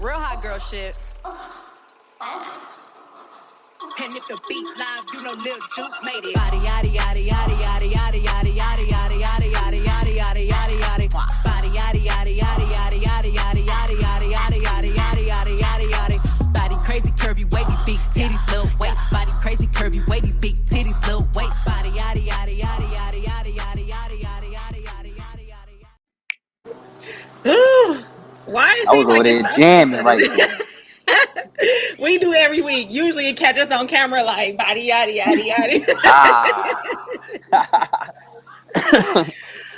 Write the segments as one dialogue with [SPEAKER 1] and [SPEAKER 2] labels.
[SPEAKER 1] Real hot girl shit. And if the beat live, you know Lil Juke made it. Body yaddy yaddy yaddy yaddy yaddy yaddy yaddy yaddy yaddy yaddy yaddy yaddy yaddy yaddy. Body yaddy yaddy yaddy yaddy yaddy yaddy yaddy yaddy yaddy yaddy yaddy yaddy yaddy yaddy. Body crazy, curvy, wavy, big titties, little waist. Body crazy, curvy, wavy, big titties, little waist. Body yaddy yaddy yaddy yaddy yaddy yaddy yaddy yaddy yaddy yaddy yaddy yaddy.
[SPEAKER 2] Why is
[SPEAKER 3] I was over there jamming right there.
[SPEAKER 2] We do every week. Usually it catch us on camera like body yaddy yaddy yaddy.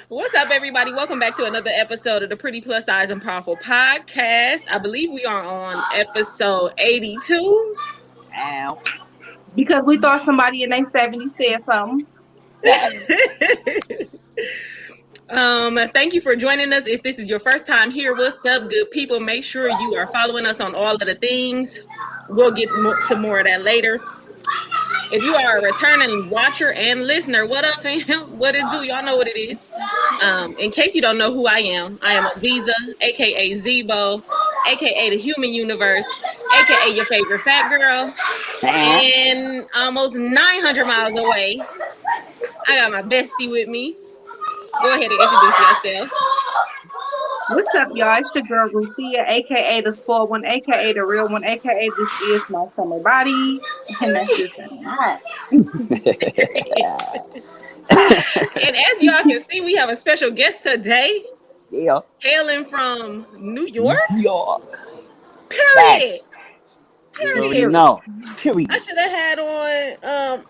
[SPEAKER 2] What's up, everybody? Welcome back to another episode of the Pretty Plus Size and Powerful Podcast. I believe we are on episode 82.
[SPEAKER 3] Ow.
[SPEAKER 4] Because we thought somebody in their 70s said something.
[SPEAKER 2] Thank you for joining us. If this is your first time here, what's up, good people? Make sure you are following us on all of the things. We'll get to more of that later. If you are a returning watcher and listener, what up, fam? What it do? Y'all know what it is. In case you don't know who I am Aziza, aka Zebo, aka the Human Universe, aka your favorite fat girl. And almost 900 miles away, I got my bestie with me. Go ahead and introduce yourself.
[SPEAKER 4] What's up, y'all? It's your girl Ruthia, aka the spoiled one, aka the real one, aka this is my summer body, and that's just that.
[SPEAKER 2] And as y'all can see, we have a special guest today.
[SPEAKER 3] Yeah.
[SPEAKER 2] Hailing from New York.
[SPEAKER 3] New York.
[SPEAKER 2] Period.
[SPEAKER 3] Period. No. Period.
[SPEAKER 2] I should have had on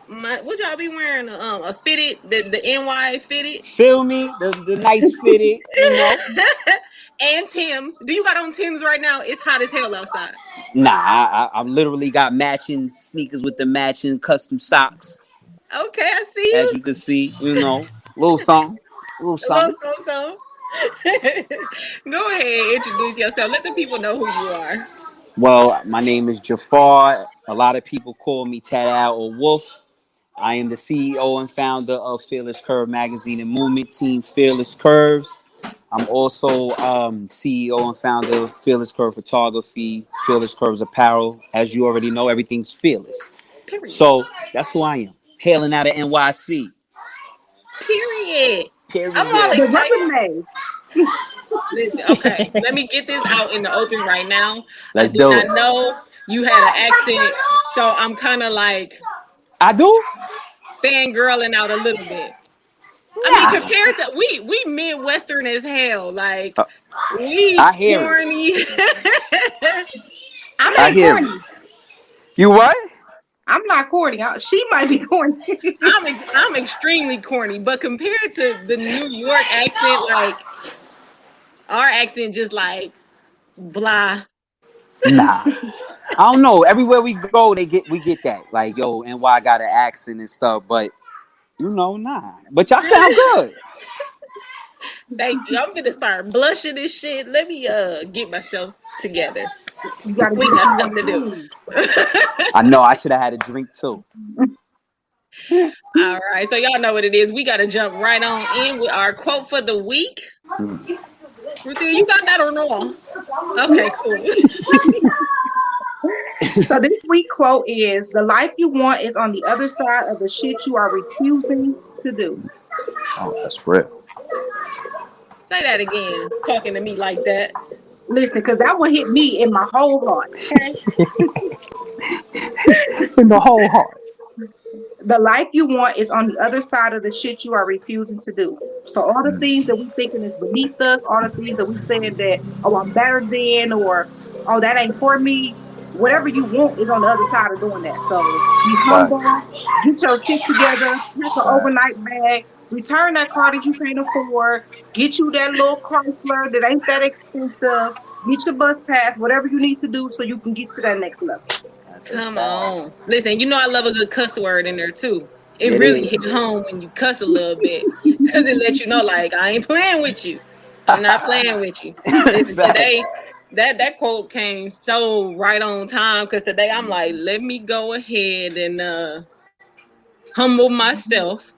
[SPEAKER 2] what y'all be wearing? A fitted, the NY fitted.
[SPEAKER 3] Feel me? The nice fitted, you know.
[SPEAKER 2] And Toombs. Do you got on Toombs right now? It's hot as hell outside.
[SPEAKER 3] Nah, I literally got matching sneakers with the matching custom socks.
[SPEAKER 2] Okay, I see you.
[SPEAKER 3] As you can see, you know, little something.
[SPEAKER 2] Little something. Go ahead, introduce yourself. Let the people know who you are.
[SPEAKER 3] Well, my name is Jaffar. A lot of people call me Tat or Wolf. I am the CEO and founder of Fearless Curve Magazine and Movement Team Fearless Curves. I'm also CEO and founder of Fearless Curve Photography, Fearless Curves Apparel. As you already know, everything's fearless.
[SPEAKER 2] Period.
[SPEAKER 3] So that's who I am. Hailing out of NYC.
[SPEAKER 2] Period.
[SPEAKER 3] Period.
[SPEAKER 2] I'm all
[SPEAKER 4] excited.
[SPEAKER 2] Listen, okay, let me get this out in the open right now.
[SPEAKER 3] Let's do it.
[SPEAKER 2] I know you had an accent, so I'm kind of like...
[SPEAKER 3] I do?
[SPEAKER 2] Fangirling out a little bit. I mean, compared to... We Midwestern as hell. Like, we corny.
[SPEAKER 4] I'm not corny.
[SPEAKER 3] You what?
[SPEAKER 4] I'm not corny. She might be corny.
[SPEAKER 2] I'm extremely corny, but compared to the New York accent, like our accent just like blah.
[SPEAKER 3] Nah. I don't know. Everywhere we go, we get that. Like, yo, NY got an accent and stuff, but you know, nah. But y'all sound good.
[SPEAKER 2] Thank you. I'm gonna start blushing and shit. Let me get myself together.
[SPEAKER 4] You gotta
[SPEAKER 2] we got stuff to do.
[SPEAKER 3] I know. I should have had a drink too.
[SPEAKER 2] All right, so y'all know what it is. We got to jump right on in with our quote for the week. Ruthia, you got that or no? Okay, cool.
[SPEAKER 4] So this week quote is: "The life you want is on the other side of the shit you are refusing to do."
[SPEAKER 3] Oh, that's real.
[SPEAKER 2] Say that again. Talking to me like that.
[SPEAKER 4] Listen, because that one hit me in my whole heart. Okay?
[SPEAKER 3] In the whole heart.
[SPEAKER 4] The life you want is on the other side of the shit you are refusing to do. So all the things that we thinking is beneath us, all the things that we saying that, oh, I'm better than, or, oh, that ain't for me. Whatever you want is on the other side of doing that. So be humble, get your shit together, get an overnight bag, return that car that you can't afford, get you that little Chrysler that ain't that expensive, get your bus pass, whatever you need to do so you can get to that next level.
[SPEAKER 2] Come on. Listen, you know I love a good cuss word in there too. It really hit home when you cuss a little bit because it lets you know, like, I ain't playing with you. I'm not playing with you. Listen, today, that quote came so right on time because today I'm like, let me go ahead and humble myself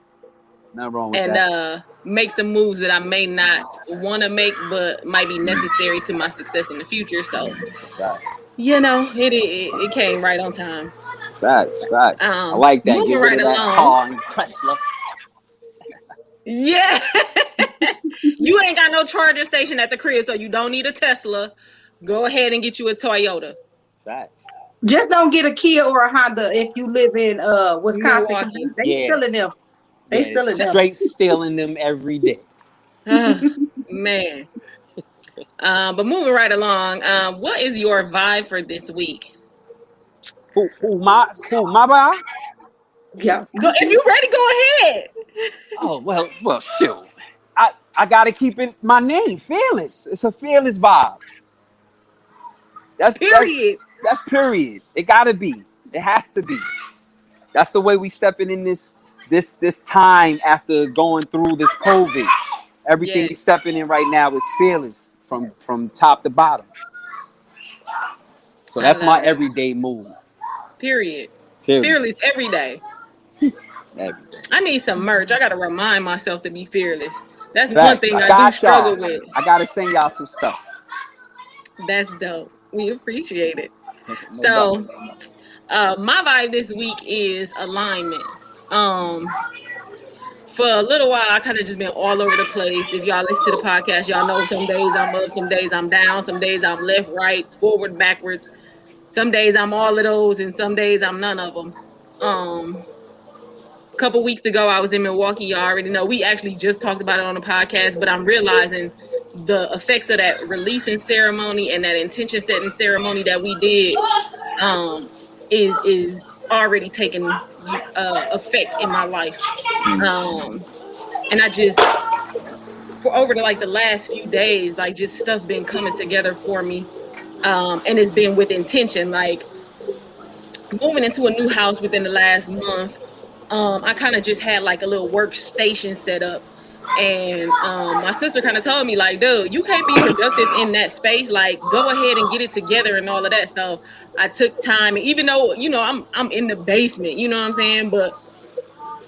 [SPEAKER 3] Nothing wrong with
[SPEAKER 2] and
[SPEAKER 3] that.
[SPEAKER 2] make some moves that I may not want to make, but might be necessary to my success in the future. So,
[SPEAKER 3] It's a fact.
[SPEAKER 2] it came right on time.
[SPEAKER 3] Facts, facts. I like that. Get
[SPEAKER 2] Moving
[SPEAKER 3] rid
[SPEAKER 2] right
[SPEAKER 3] of that
[SPEAKER 2] along.
[SPEAKER 3] car and Tesla.
[SPEAKER 2] Yeah. You ain't got no charging station at the crib, so you don't need a Tesla. Go ahead and get you a Toyota.
[SPEAKER 3] Facts.
[SPEAKER 4] Just don't get a Kia or a Honda if you live in Wisconsin, because
[SPEAKER 2] Milwaukee.
[SPEAKER 4] they
[SPEAKER 3] Yeah,
[SPEAKER 4] still in them. They
[SPEAKER 3] yeah.
[SPEAKER 4] still in them.
[SPEAKER 3] Straight stealing them every day.
[SPEAKER 2] Man. But moving right along, what is your vibe for this week?
[SPEAKER 3] Who my bar?
[SPEAKER 4] Yeah.
[SPEAKER 2] Go if you ready, go ahead.
[SPEAKER 3] Oh well shoot. I gotta keep it my name, fearless. It's a fearless vibe. That's that's
[SPEAKER 2] Period.
[SPEAKER 3] that's period. It gotta be. It has to be. That's the way we stepping in this time after going through this COVID. Everything we
[SPEAKER 2] Yes,
[SPEAKER 3] stepping in right now is fearless from top to bottom. So
[SPEAKER 2] I
[SPEAKER 3] that's my
[SPEAKER 2] love it.
[SPEAKER 3] everyday mood.
[SPEAKER 2] Period.
[SPEAKER 3] Period.
[SPEAKER 2] Fearless every day.
[SPEAKER 3] Every day.
[SPEAKER 2] I need some merch. I gotta remind myself to be fearless. That's one
[SPEAKER 3] Facts.
[SPEAKER 2] thing
[SPEAKER 3] I
[SPEAKER 2] I do
[SPEAKER 3] got y'all.
[SPEAKER 2] struggle with.
[SPEAKER 3] I gotta send y'all some stuff.
[SPEAKER 2] That's dope. We appreciate it.
[SPEAKER 3] No doubt.
[SPEAKER 2] So, my vibe this week is alignment. Um, for a little while, I kind of just been all over the place. If y'all listen to the podcast, y'all know some days I'm up, some days I'm down, some days I'm left, right, forward, backwards. Some days I'm all of those, and some days I'm none of them. A couple weeks ago, I was in Milwaukee. Y'all already know. We actually just talked about it on the podcast, but I'm realizing the effects of that releasing ceremony and that intention setting ceremony that we did um, is already taking effect in my life. Um, and I just for over the last few days, like just stuff been coming together for me, and it's been with intention. Like moving into a new house within the last month, I kind of just had like a little workstation set up. And my sister kind of told me, like, dude, you can't be productive in that space. Like, go ahead and get it together and all of that. So I took time, and even though I'm in the basement, you know what I'm saying, but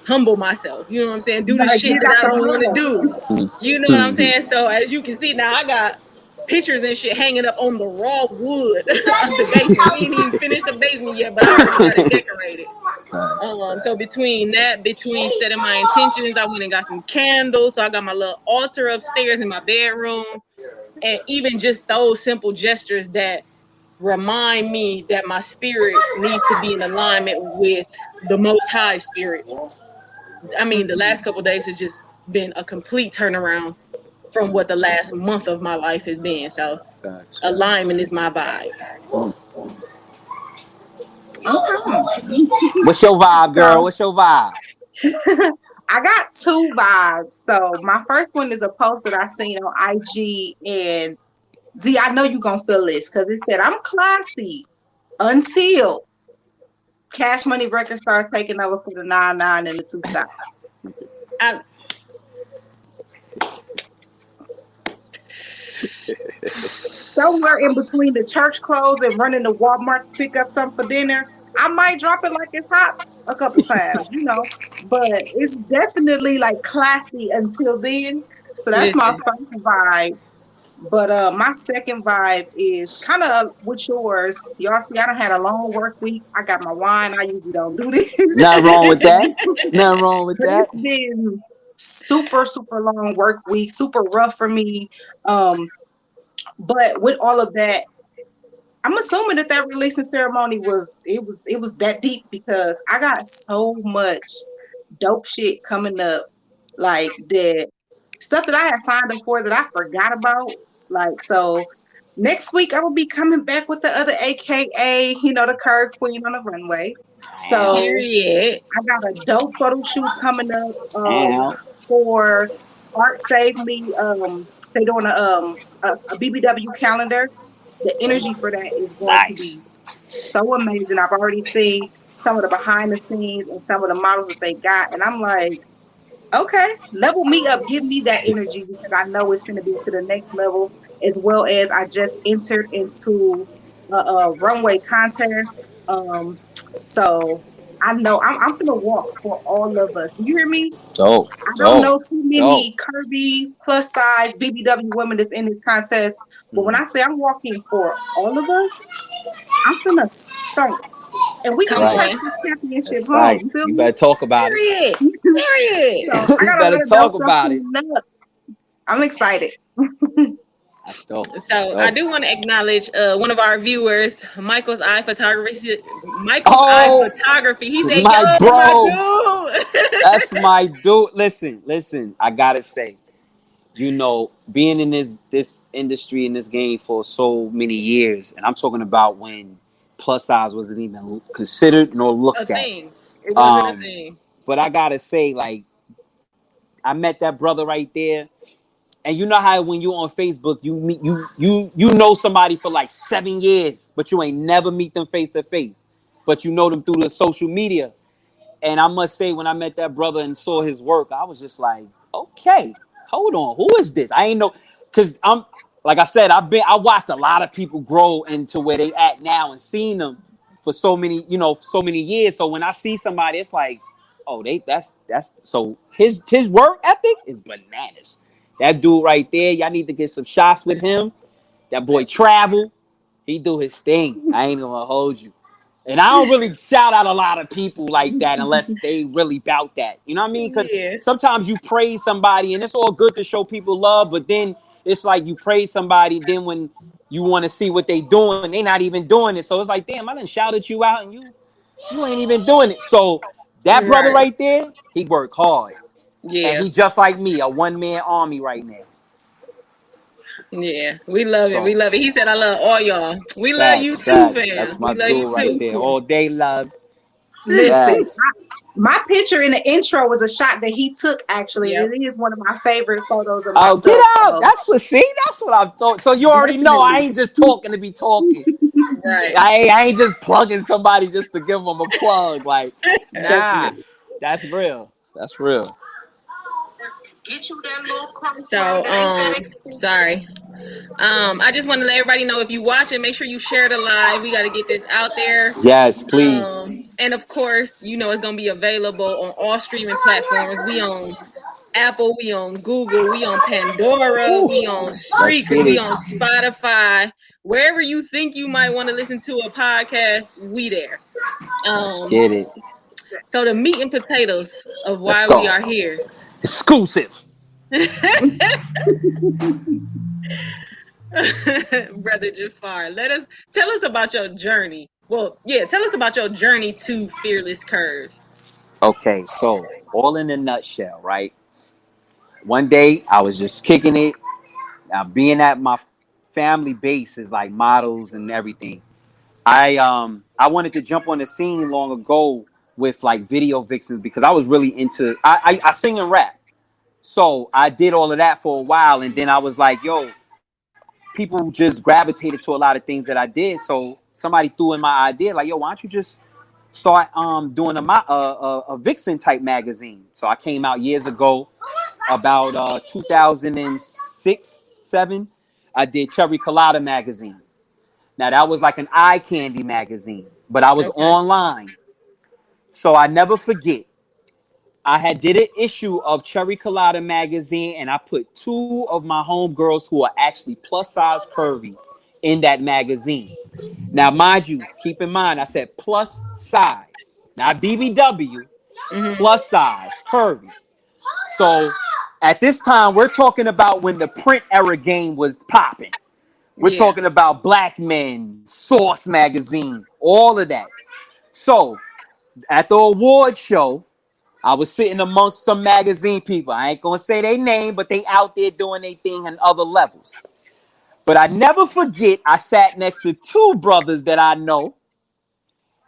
[SPEAKER 2] humble myself, you know what I'm saying,
[SPEAKER 4] You
[SPEAKER 2] do the
[SPEAKER 4] gotta get
[SPEAKER 2] shit
[SPEAKER 4] it
[SPEAKER 2] that
[SPEAKER 4] out
[SPEAKER 2] I
[SPEAKER 4] the
[SPEAKER 2] don't want to
[SPEAKER 4] mud.
[SPEAKER 2] do. You know what I'm saying? So as you can see now, I got pictures and shit hanging up on the raw wood of the basement. We ain't even finished the basement yet, but I already got it decorated. So between setting my intentions, I went and got some candles. So I got my little altar upstairs in my bedroom, and even just those simple gestures that remind me that my spirit needs to be in alignment with the Most High Spirit. I mean, the last couple of days has just been a complete turnaround from what the last month of my life has been. So
[SPEAKER 3] Facts, facts.
[SPEAKER 2] alignment is my vibe.
[SPEAKER 4] Okay.
[SPEAKER 3] What's your vibe, girl?
[SPEAKER 4] So
[SPEAKER 3] What's your vibe?
[SPEAKER 4] I got two vibes. So my first one is a post that I seen on IG, and Z, I know you're gonna feel this because it said I'm classy until Cash Money Records start taking over for the 99 and the 2
[SPEAKER 2] I,
[SPEAKER 4] somewhere in between the church clothes and running to Walmart to pick up something for dinner, I might drop it like it's hot a couple times, but it's definitely like classy until then. So that's my
[SPEAKER 2] listen,
[SPEAKER 4] first vibe. But my second vibe is kind of with yours. Y'all see, I done had a long work week. I got my wine. I usually don't do this,
[SPEAKER 3] Nothing wrong with that. Nothing wrong with
[SPEAKER 4] but
[SPEAKER 3] that.
[SPEAKER 4] it's been super, super long work week, super rough for me. Um, but with all of that, I'm assuming that releasing ceremony was that deep because I got so much dope shit coming up, like that stuff that I had signed up for that I forgot about. Like so, next week I will be coming back with the other AKA, the Curve Queen on the runway.
[SPEAKER 3] Ow.
[SPEAKER 4] So
[SPEAKER 2] period.
[SPEAKER 4] I got a dope photo shoot coming up
[SPEAKER 3] Ow.
[SPEAKER 4] for Art Save Me. They doing a BBW calendar. The energy for that is going to
[SPEAKER 3] Nice.
[SPEAKER 4] be so amazing. I've already seen some of the behind the scenes and some of the models that they got, and I'm like, okay, level me up, give me that energy because I know it's going to be to the next level. As well as I just entered into a runway contest. So I know. I'm gonna walk for all of us. Do you hear me?
[SPEAKER 3] Dope,
[SPEAKER 4] I don't
[SPEAKER 3] dope,
[SPEAKER 4] know too
[SPEAKER 3] dope.
[SPEAKER 4] many curvy plus size BBW women that's in this contest, but when
[SPEAKER 3] Mhm.
[SPEAKER 4] I say I'm walking for all of us, I'm gonna start, and we
[SPEAKER 2] Come
[SPEAKER 4] gonna
[SPEAKER 3] Right.
[SPEAKER 4] take
[SPEAKER 2] on.
[SPEAKER 4] these
[SPEAKER 3] That's
[SPEAKER 4] championships home.
[SPEAKER 3] right.
[SPEAKER 4] You feel
[SPEAKER 3] You
[SPEAKER 4] me?
[SPEAKER 3] better talk about it.
[SPEAKER 2] Period. Period.
[SPEAKER 4] So I
[SPEAKER 3] You
[SPEAKER 4] got a
[SPEAKER 3] better
[SPEAKER 4] lot of
[SPEAKER 3] talk
[SPEAKER 4] those stuff
[SPEAKER 3] about it.
[SPEAKER 4] coming up. I'm excited.
[SPEAKER 3] That's dope. That's
[SPEAKER 2] So I
[SPEAKER 3] dope.
[SPEAKER 2] do want to acknowledge one of our viewers, Michael's Eye Photography. Michael's Eye
[SPEAKER 3] Oh,
[SPEAKER 2] Photography. He said,
[SPEAKER 3] my
[SPEAKER 2] "Yo,
[SPEAKER 3] bro.
[SPEAKER 2] my dude."
[SPEAKER 3] That's my dude. Listen, listen. I gotta say, being in this industry in this game for so many years, and I'm talking about when plus size wasn't even considered nor
[SPEAKER 2] A
[SPEAKER 3] looked at.
[SPEAKER 2] thing. It wasn't a
[SPEAKER 3] Um,
[SPEAKER 2] thing.
[SPEAKER 3] but I gotta say, like, I met that brother right there, and you know how when you on Facebook, you meet you know somebody for like 7 years, but you ain't never meet them face to face, but you know them through the social media. And I must say, when I met that brother and saw his work, I was just like, okay, hold on, who is this? I ain't know, cause I'm like I said, I watched a lot of people grow into where they at now and seen them for so many years. So when I see somebody, it's like, oh, that's so his work ethic is bananas. That dude right there, y'all need to get some shots with him. That boy travel, he do his thing. I ain't gonna hold you. And I don't really shout out a lot of people like that unless they really bout that. You know what I mean? Because
[SPEAKER 2] Yeah.
[SPEAKER 3] sometimes you praise somebody and it's all good to show people love, but then it's like you praise somebody, then when you want to see what they doing, they not even doing it. So it's like, damn, I done shouted you out and you ain't even doing it. So that brother
[SPEAKER 2] Right.
[SPEAKER 3] right there, he worked hard. And
[SPEAKER 2] Yeah.
[SPEAKER 3] he just like me, a one-man army right now.
[SPEAKER 2] Yeah. We love it. We
[SPEAKER 3] So
[SPEAKER 2] love it. He said, "I love all y'all. We love you
[SPEAKER 3] facts,
[SPEAKER 2] too,
[SPEAKER 3] facts.
[SPEAKER 2] fam.
[SPEAKER 3] That's my
[SPEAKER 2] We love you
[SPEAKER 3] dude right
[SPEAKER 2] too."
[SPEAKER 3] there. All day love.
[SPEAKER 4] Listen,
[SPEAKER 3] Facts.
[SPEAKER 4] my picture in the intro was a shot that he took. Actually,
[SPEAKER 2] Yep.
[SPEAKER 4] it is one of my favorite photos of
[SPEAKER 3] Oh, get
[SPEAKER 4] myself.
[SPEAKER 3] out.
[SPEAKER 4] So
[SPEAKER 3] That's what I'm talking. So you already know I
[SPEAKER 4] definitely.
[SPEAKER 3] ain't just talking to be talking.
[SPEAKER 2] Right.
[SPEAKER 3] I ain't just plugging somebody just to give them a plug. Like, nah,
[SPEAKER 4] Definitely.
[SPEAKER 3] that's real. That's real.
[SPEAKER 4] Get you that little crumb
[SPEAKER 2] So,
[SPEAKER 4] that ain't that expensive.
[SPEAKER 2] sorry. I just want to let everybody know, if you watch it, make sure you share the live. We got to get this out there.
[SPEAKER 3] Yes, please.
[SPEAKER 2] And of course, it's gonna be available on all streaming platforms. We on Apple, we on Google, we on Pandora,
[SPEAKER 3] Whew.
[SPEAKER 2] we on
[SPEAKER 3] Let's
[SPEAKER 2] Spreaker,
[SPEAKER 3] get
[SPEAKER 2] we
[SPEAKER 3] it.
[SPEAKER 2] on Spotify. Wherever you think you might want to listen to a podcast, we there.
[SPEAKER 3] Let's
[SPEAKER 2] Um,
[SPEAKER 3] get it.
[SPEAKER 2] so the meat and potatoes of
[SPEAKER 3] Let's
[SPEAKER 2] why we
[SPEAKER 3] go.
[SPEAKER 2] are here.
[SPEAKER 3] Exclusive.
[SPEAKER 2] Brother Jaffar, tell us about your journey. Well, yeah, tell us about your journey to Fearless Curves.
[SPEAKER 3] Okay, so all in a nutshell, right? One day I was just kicking it. Now being at my family base is like models and everything. I wanted to jump on the scene long ago with like video vixens because I was really into I sing and rap. So I did all of that for a while and then I was like, yo, people just gravitated to a lot of things that I did. So somebody threw in my idea, like, yo, why don't you just start doing a vixen type magazine? So I came out years ago, about 2006, 7. I did Cherry Colada magazine. Now that was like an eye candy magazine, but I was
[SPEAKER 2] Okay.
[SPEAKER 3] online. So I never forget. I had did an issue of Cherry Colada magazine, and I put two of my homegirls who are actually plus size curvy in that magazine. Now, mind you, keep in mind I said plus size, not BBW,
[SPEAKER 2] Mm-hmm.
[SPEAKER 3] plus size curvy. So at this time, we're talking about when the print era game was popping. We're
[SPEAKER 2] Yeah.
[SPEAKER 3] talking about Black Men, Source Magazine, all of that. So at the award show, I was sitting amongst some magazine people. I ain't gonna say their name, but they out there doing their thing on other levels. But I never forget, I sat next to two brothers that I know,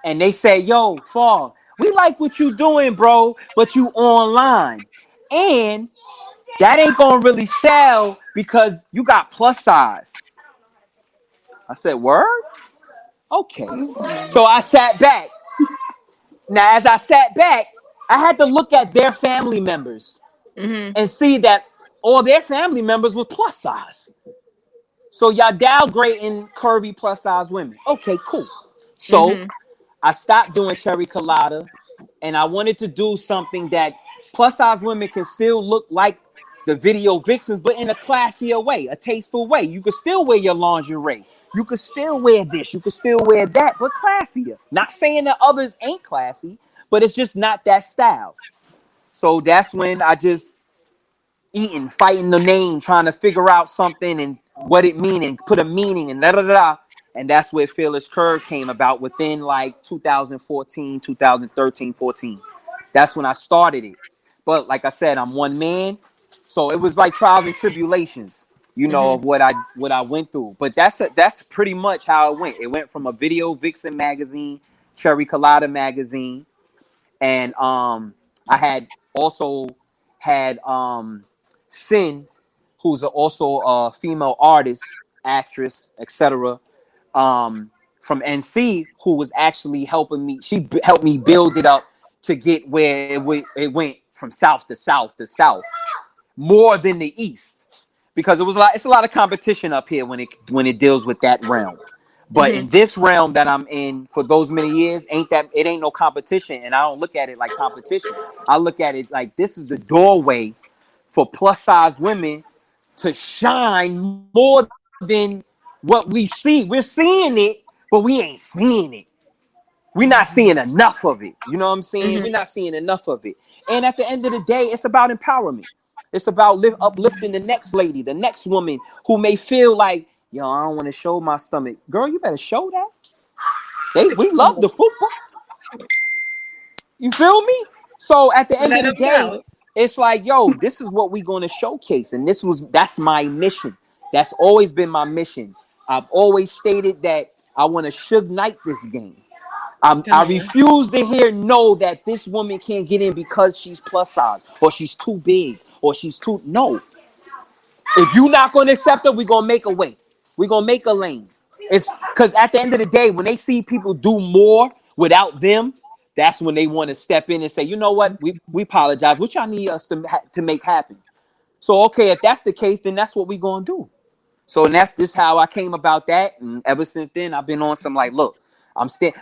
[SPEAKER 3] and they say, "Yo, Fall, we like what you doing, bro, but you online, and that ain't gonna really sell because you got plus size." I said, "Word? Okay." So I sat back. Now, as I sat back, I had to look at their family members
[SPEAKER 2] Mm-hmm.
[SPEAKER 3] and see that all their family members were plus size. So y'all downgrading curvy plus size women. Okay, cool. So
[SPEAKER 2] Mm-hmm.
[SPEAKER 3] I stopped doing cherry colada, and I wanted to do something that plus size women can still look like the video vixens, but in a classier way, a tasteful way. You could still wear your lingerie. You could still wear this. You could still wear that, but classier. Not saying that others ain't classy, but it's just not that style. So that's when I just eating, fighting the name, trying to figure out something and what it mean and put a meaning and da da da. And that's where Fearless Curve came about within like 2014, 2013, 14. That's when I started it. But like I said, I'm one man. So it was like trials and tribulations, of what I went through. But that's pretty much how it went. It went from a video vixen magazine, Cherry Colada magazine, and I had also had Sin, who's also a female artist, actress, etc. From NC, who was actually helping me. She helped me build it up to get where it went from south to south to south, more than the east, because it's a lot of competition up here when it deals with that realm. But in this realm that I'm in for those many years, it ain't no competition, and I don't look at it like competition. I look at it like this is the doorway for plus size women to shine more than what we see. We're seeing it, but we ain't seeing it. We're not seeing enough of it. You know what I'm saying? We're not seeing enough of it. And at the end of the day, it's about empowerment. It's about uplifting the next lady, the next woman who may feel like, yo, I don't want to show my stomach. Girl, you better show that. We love the football. You feel me? So at the end of the day, it's like, yo, this is what we're going to showcase. And that's my mission. That's always been my mission. I've always stated that I want to Suge Knight this game. I refuse to hear no that this woman can't get in because she's plus size or she's too big or she's too. No. If you're not going to accept her, we're going to make a way. We're going to make a lane. It's because at the end of the day, when they see people do more without them, that's when they want to step in and say, you know what? We apologize. What y'all need us to make happen? So, okay, if that's the case, then that's what we're going to do. So, and that's just how I came about that. And ever since then, I've been on some like, look,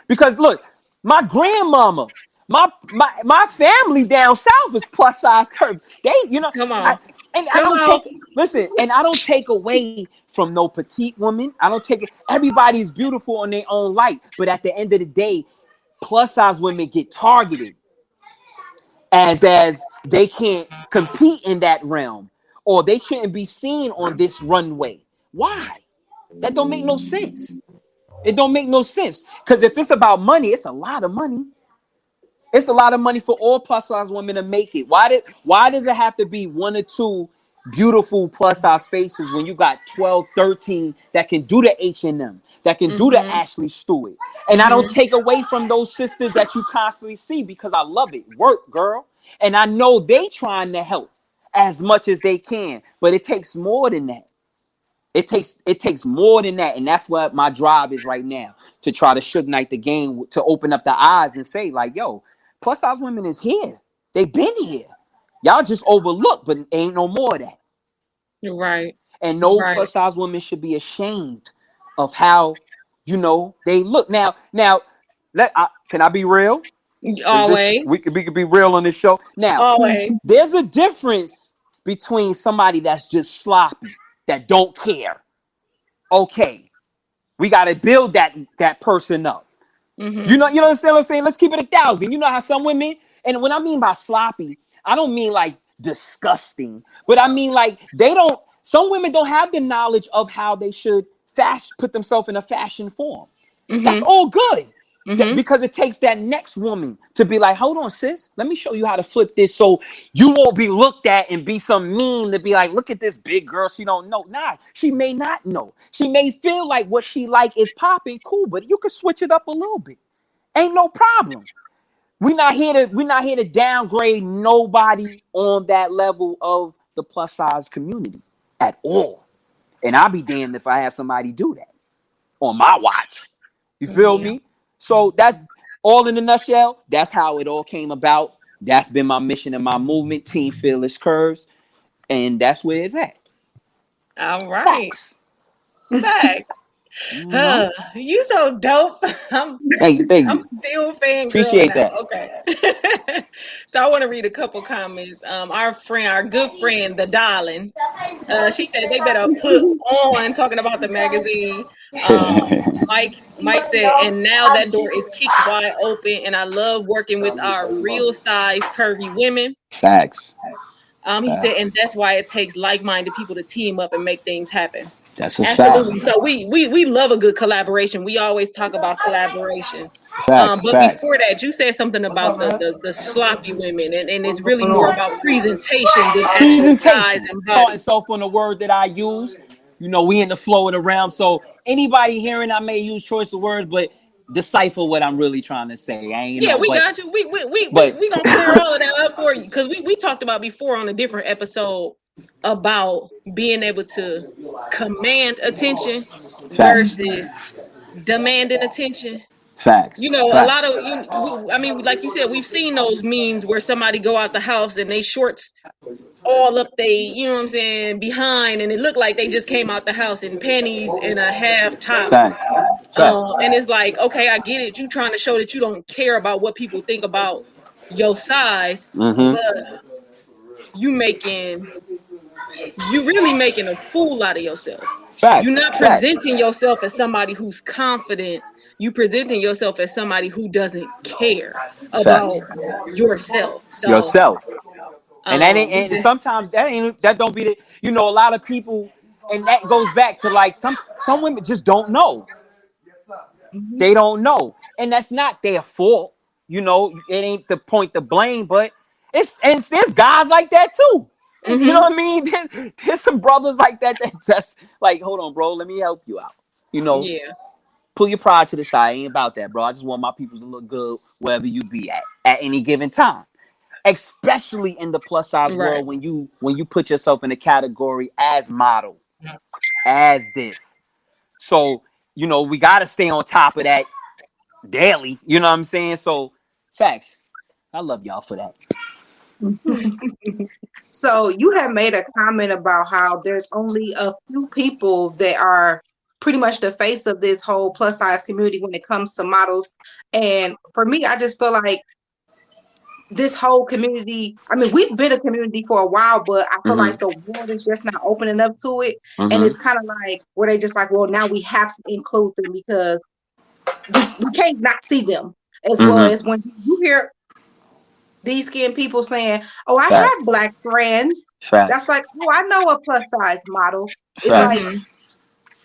[SPEAKER 3] because look, my grandmama, my family down south is plus size curve. They,
[SPEAKER 2] come on.
[SPEAKER 3] I don't take away from no petite woman. I don't take it. Everybody's beautiful in their own light, but at the end of the day, plus size women get targeted as they can't compete in that realm, or they shouldn't be seen on this runway. Why? That don't make no sense. It don't make no sense. Because if it's about money, it's a lot of money. It's a lot of money for all plus size women to make it. Why does it have to be one or two beautiful plus size faces when you got 12, 13 that can do the H&M, that can do the Ashley Stewart? And I don't take away from those sisters that you constantly see because I love it. Work, girl. And I know they trying to help as much as they can, but it takes more than that. It takes more than that, and that's what my drive is right now, to try to Suge Knight the game, to open up the eyes and say like, yo, plus size women is here. They've been here. Y'all just overlooked, but ain't no more of that.
[SPEAKER 2] You're right.
[SPEAKER 3] And no plus size women should be ashamed of how they look. Now, can I be real?
[SPEAKER 2] Always.
[SPEAKER 3] We could be real on this show. Now,
[SPEAKER 2] always.
[SPEAKER 3] There's a difference between somebody that's just sloppy, that don't care. Okay, we got to build that person up. You understand what I'm saying? Let's keep it 1,000. You know how some women, and when I mean by sloppy, I don't mean like disgusting, but I mean like some women don't have the knowledge of how they should put themselves in a fashion form. That's all good. Because it takes that next woman to be like, hold on, sis, let me show you how to flip this so you won't be looked at and be some mean to be like, look at this big girl, she don't know. Nah, she may not know. She may feel like what she like is popping, cool, but you can switch it up a little bit. Ain't no problem. We're not here to downgrade nobody on that level of the plus size community at all. And I'll be damned if I have somebody do that on my watch. You feel me? So that's all in a nutshell. That's how it all came about. That's been my mission and my movement, Team Fearless Curves. And that's where it's at.
[SPEAKER 2] All right. Facts.
[SPEAKER 3] You know.
[SPEAKER 2] You so dope.
[SPEAKER 3] Thank
[SPEAKER 2] I'm
[SPEAKER 3] you.
[SPEAKER 2] still fangirl
[SPEAKER 3] Appreciate
[SPEAKER 2] now.
[SPEAKER 3] that.
[SPEAKER 2] Okay. So I want to read a couple comments. Our good friend, the darling, she said they better put on talking about the magazine. Mike said, and now that door is kicked wide open, and I love working with our real size curvy women.
[SPEAKER 3] Facts.
[SPEAKER 2] He said,
[SPEAKER 3] Facts.
[SPEAKER 2] and that's why it takes like-minded people to team up and make things happen.
[SPEAKER 3] That's a fact.
[SPEAKER 2] Absolutely. So we love a good collaboration. We always talk about collaboration.
[SPEAKER 3] Facts.
[SPEAKER 2] But
[SPEAKER 3] Facts.
[SPEAKER 2] before that, you said something about the sloppy women, and it's really more about presentation than actual size
[SPEAKER 3] Presentation.
[SPEAKER 2] and
[SPEAKER 3] Caught
[SPEAKER 2] body.
[SPEAKER 3] itself on the word that I use. You know, we in the flow of the realm. So anybody hearing, I may use choice of words, but decipher what I'm really trying to say. I ain't, you
[SPEAKER 2] Yeah,
[SPEAKER 3] know,
[SPEAKER 2] we got you.
[SPEAKER 3] but
[SPEAKER 2] We gonna clear all of that up for you because we talked about before on a different episode about being able to command attention
[SPEAKER 3] facts.
[SPEAKER 2] versus demanding attention.
[SPEAKER 3] Facts.
[SPEAKER 2] You know, a lot
[SPEAKER 3] Facts.
[SPEAKER 2] of I mean, like you said, we've seen those memes where somebody go out the house and they shorts all up they, you know what I'm saying, behind, and it looked like they just came out the house in panties and a half top.
[SPEAKER 3] Facts. Facts.
[SPEAKER 2] And it's like, okay, I get it. You trying to show that you don't care about what people think about your size,
[SPEAKER 3] Mm-hmm.
[SPEAKER 2] but you making you really making a fool out of yourself. You're
[SPEAKER 3] Facts.
[SPEAKER 2] not
[SPEAKER 3] Facts.
[SPEAKER 2] presenting yourself as somebody who's confident. You presenting yourself as somebody who doesn't care
[SPEAKER 3] Facts.
[SPEAKER 2] about yourself.
[SPEAKER 3] It's
[SPEAKER 2] So
[SPEAKER 3] yourself. And that ain't,
[SPEAKER 2] we
[SPEAKER 3] and sometimes that don't be the, you know, a lot of people, and that goes back to like some women just don't know.
[SPEAKER 4] Mhm.
[SPEAKER 3] They don't know, and that's not their fault. You know, it ain't the point to blame, but there's guys like that too. You know
[SPEAKER 2] mm-hmm.
[SPEAKER 3] what I mean? There's some brothers like that just like, hold on, bro, let me help you out. You know,
[SPEAKER 2] Yeah,
[SPEAKER 3] pull your pride to the side. Ain't about that, bro. I just want my people to look good wherever you be at any given time. Especially in the plus size
[SPEAKER 2] right.
[SPEAKER 3] world, when you put yourself in a category as model, as this. So, you know, we gotta stay on top of that daily. You know what I'm saying? So, facts. I love y'all for that.
[SPEAKER 4] So you have made a comment about how there's only a few people that are pretty much the face of this whole plus size community when it comes to models. And for me, I just feel like this whole community, I mean, we've been a community for a while, but I feel like
[SPEAKER 3] Mm-hmm.
[SPEAKER 4] the world is just not opening up to it. And
[SPEAKER 3] Mm-hmm.
[SPEAKER 4] it's kind of like where they just like, well, now we have to include them because we can't not see them. As well
[SPEAKER 3] Mm-hmm.
[SPEAKER 4] as when you hear these skin people saying, "Oh, I
[SPEAKER 3] Facts.
[SPEAKER 4] have black friends." That's
[SPEAKER 3] Facts.
[SPEAKER 4] like, "Oh, I know a plus size model." It's like
[SPEAKER 3] Facts.
[SPEAKER 2] Mm-hmm.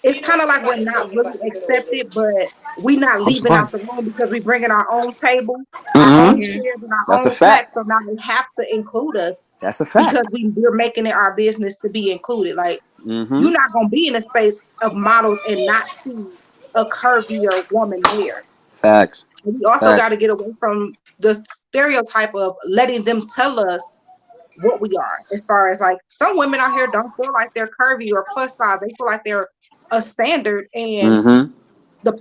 [SPEAKER 4] it's kind of like we're not really accepted, but we not leaving out the room because we bringing our own table, our own
[SPEAKER 3] Mm-hmm.
[SPEAKER 2] Mm-hmm.
[SPEAKER 4] chairs, and our
[SPEAKER 3] That's a
[SPEAKER 4] own snacks.
[SPEAKER 3] fact.
[SPEAKER 4] So now they have to include us
[SPEAKER 3] That's a fact.
[SPEAKER 4] because we're making it our business to be included. Like
[SPEAKER 3] Mm-hmm.
[SPEAKER 4] you're not gonna be in a space of models and not see a curvier woman there.
[SPEAKER 3] Facts.
[SPEAKER 4] We also got
[SPEAKER 3] Facts.
[SPEAKER 4] to get away from the stereotype of letting them tell us what we are. As far as like some women out here don't feel like they're curvy or plus size, they feel like they're a standard. And
[SPEAKER 3] Mm-hmm.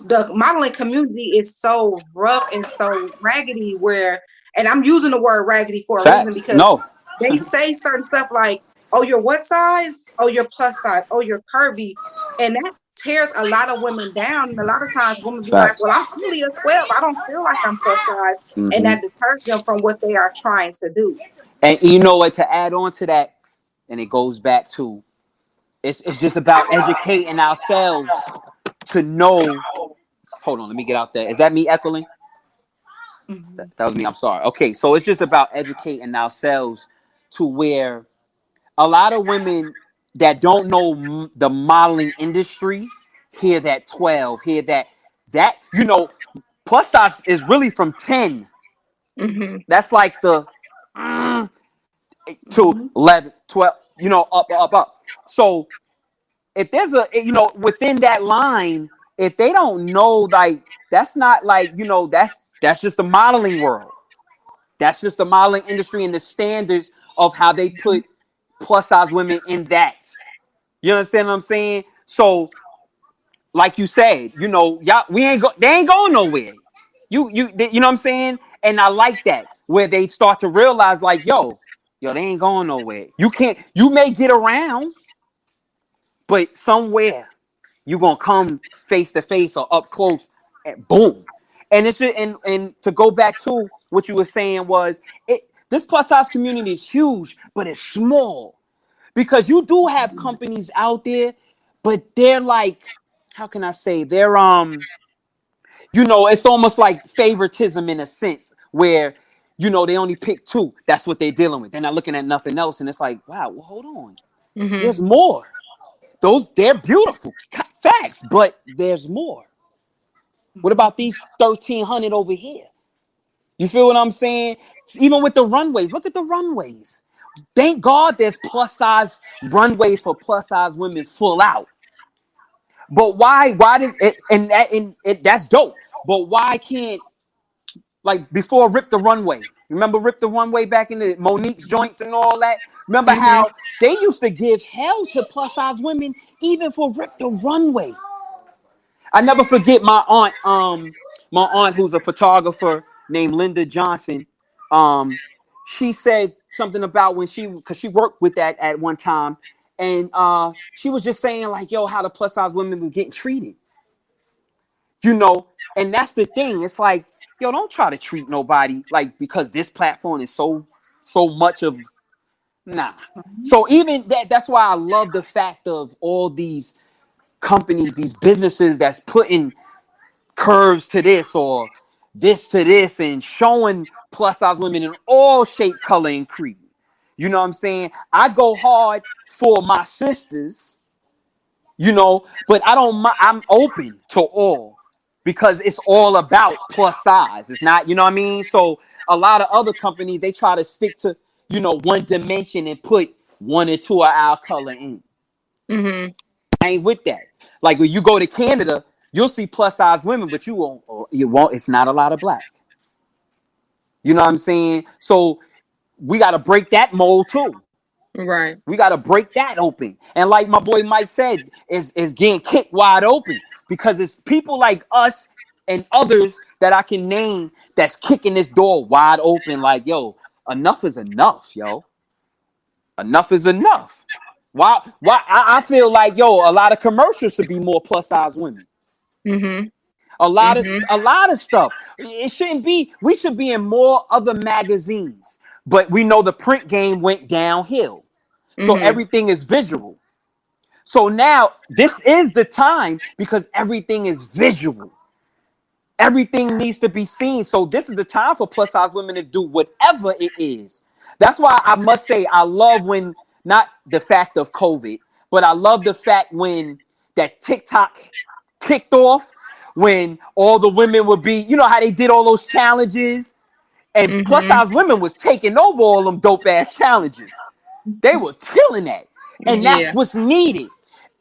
[SPEAKER 4] the modeling community is so rough and so raggedy where, and I'm using the word raggedy for a reason
[SPEAKER 3] Facts.
[SPEAKER 4] because
[SPEAKER 3] No.
[SPEAKER 4] they say certain stuff like, "Oh, you're what size? Oh, you're plus size. Oh, you're curvy," and that tears a lot of women down. And a lot of times, women be like,
[SPEAKER 3] Facts.
[SPEAKER 4] "Well, I'm only a 12. I don't feel like I'm plus size," and
[SPEAKER 3] Mm-hmm.
[SPEAKER 4] that deters them from what they are trying to do.
[SPEAKER 3] And you know what? To add on to that, and it goes back to it's just about educating ourselves to know. Hold on, let me get out there. Is that me echoing?
[SPEAKER 4] Mhm.
[SPEAKER 3] That was me. I'm sorry. Okay, so it's just about educating ourselves to where a lot of women that don't know the modeling industry hear that 12, hear that you know, plus size is really from 10.
[SPEAKER 2] Mm-hmm.
[SPEAKER 3] That's like the mm, to
[SPEAKER 4] Mhm.
[SPEAKER 3] 11, 12, you know, up. So if there's a, you know, within that line, if they don't know, like, that's not like, you know, that's just the modeling world. That's just the modeling industry and the standards of how they put plus size women in that. You understand what I'm saying? So, like you said, you know, y'all, they ain't going nowhere. You know what I'm saying? And I like that where they start to realize, like, yo, they ain't going nowhere. You may get around, but somewhere you're gonna come face to face or up close, and boom. And it's and to go back to what you were saying was this plus size community is huge, but it's small because you do have companies out there, but they're like, how can I say, they're it's almost like favoritism in a sense where they only pick two. That's what they're dealing with. They're not looking at nothing else, and it's like, wow, well, hold on, there's more. They're beautiful facts, but there's more. What about these 1,300 over here? You feel what I'm saying? Even with the runways, look at the runways. Thank God there's plus size runways for plus size women full out. But why did it, and that's dope. But why can't, like before Rip the Runway? Remember Rip the Runway back in the Monique's joints and all that? Remember how they used to give hell to plus size women even for Rip the Runway? I never forget my aunt who's a photographer named Linda Johnson. She said something about because she worked with that at one time, and she was just saying like, yo, how the plus size women were getting treated. And that's the thing. It's like, yo, don't try to treat nobody like because this platform is so much of nah. So even that's why I love the fact of all these companies, these businesses that's putting curves to this or this to this and showing plus size women in all shape, color, and creed. You know what I'm saying? I go hard for my sisters, but I'm open to all because it's all about plus size. It's not, you know what I mean? So a lot of other companies, they try to stick to, one dimension and put one or two of our color in. I ain't with that. Like when you go to Canada, you'll see plus size women, but you won't. It's not a lot of black. You know what I'm saying? So we got to break that mold too.
[SPEAKER 2] Right.
[SPEAKER 3] We got to break that open. And like my boy Mike said, is getting kicked wide open because it's people like us and others that I can name that's kicking this door wide open. Like, yo, enough is enough, yo. Enough is enough. Why? I feel like, yo, a lot of commercials should be more plus size women. A lot of stuff. It shouldn't be. We should be in more other magazines. But we know the print game went downhill. So everything is visual. So now this is the time because everything is visual. Everything needs to be seen. So this is the time for plus size women to do whatever it is. That's why I must say I love when, not the fact of COVID, but I love the fact when that TikTok kicked off, when all the women would be, how they did all those challenges, and plus size women was taking over all them dope ass challenges. They were killing that. And that's what's needed.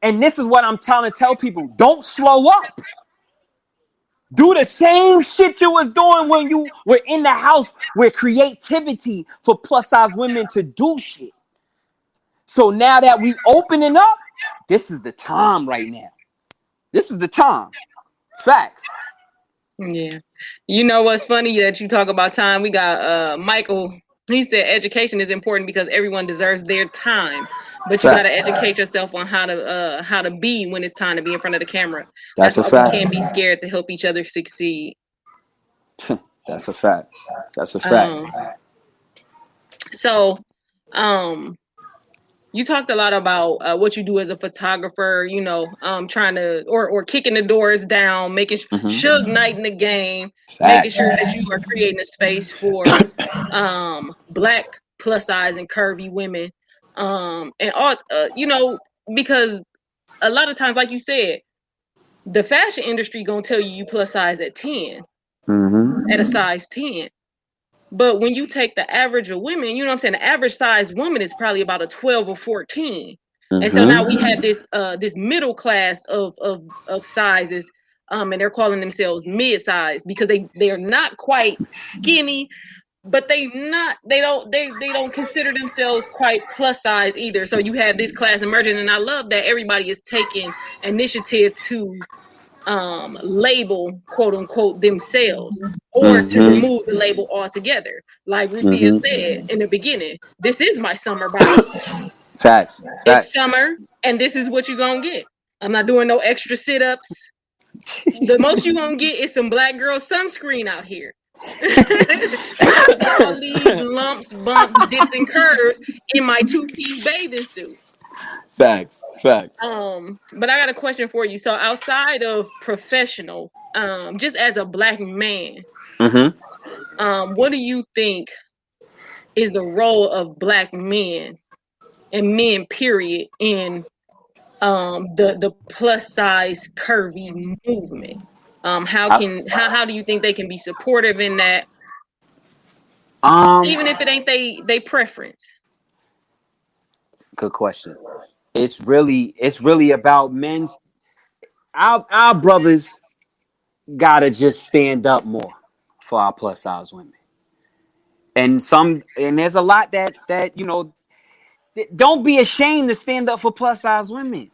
[SPEAKER 3] And this is what I'm trying to tell people. Don't slow up. Do the same shit you was doing when you were in the house with creativity for plus size women to do shit. So now that we opening up, this is the time right now. This is the time. Facts.
[SPEAKER 2] Yeah. You know what's funny that you talk about time? We got Michael. He said education is important because everyone deserves their time. But you got to educate yourself on how to be when it's time to be in front of the camera.
[SPEAKER 3] That's a
[SPEAKER 2] why
[SPEAKER 3] fact.
[SPEAKER 2] We can't be scared to help each other succeed.
[SPEAKER 3] That's a fact. That's a fact.
[SPEAKER 2] So, you talked a lot about what you do as a photographer, trying to, or kicking the doors down, making Suge Knight in the game, making sure that you are creating a space for black plus size and curvy women. And all, because a lot of times, like you said, the fashion industry gonna tell you plus size at 10, at a size 10. But when you take the average of women, you know what I'm saying? The average size woman is probably about a 12 or 14. And so now we have this middle class of sizes, and they're calling themselves mid-size because they're not quite skinny, but they don't consider themselves quite plus size either. So you have this class emerging, and I love that everybody is taking initiative to label, quote unquote, themselves, or to remove the label altogether. Like Ruthia said in the beginning, this is my summer body.
[SPEAKER 3] Facts.
[SPEAKER 2] It's summer, and this is what you're gonna get. I'm not doing no extra sit-ups. The most you gonna get is some black girl sunscreen out here. With all these lumps, bumps, dips, and curves in my two-piece bathing suit.
[SPEAKER 3] Facts.
[SPEAKER 2] But I got a question for you. So outside of professional, just as a black man, what do you think is the role of black men and men, period, in the plus size curvy movement? How do you think they can be supportive in that, even if it ain't they preference?
[SPEAKER 3] Good question. It's really about men's. Our brothers gotta just stand up more for our plus size women, and there's a lot that don't be ashamed to stand up for plus size women.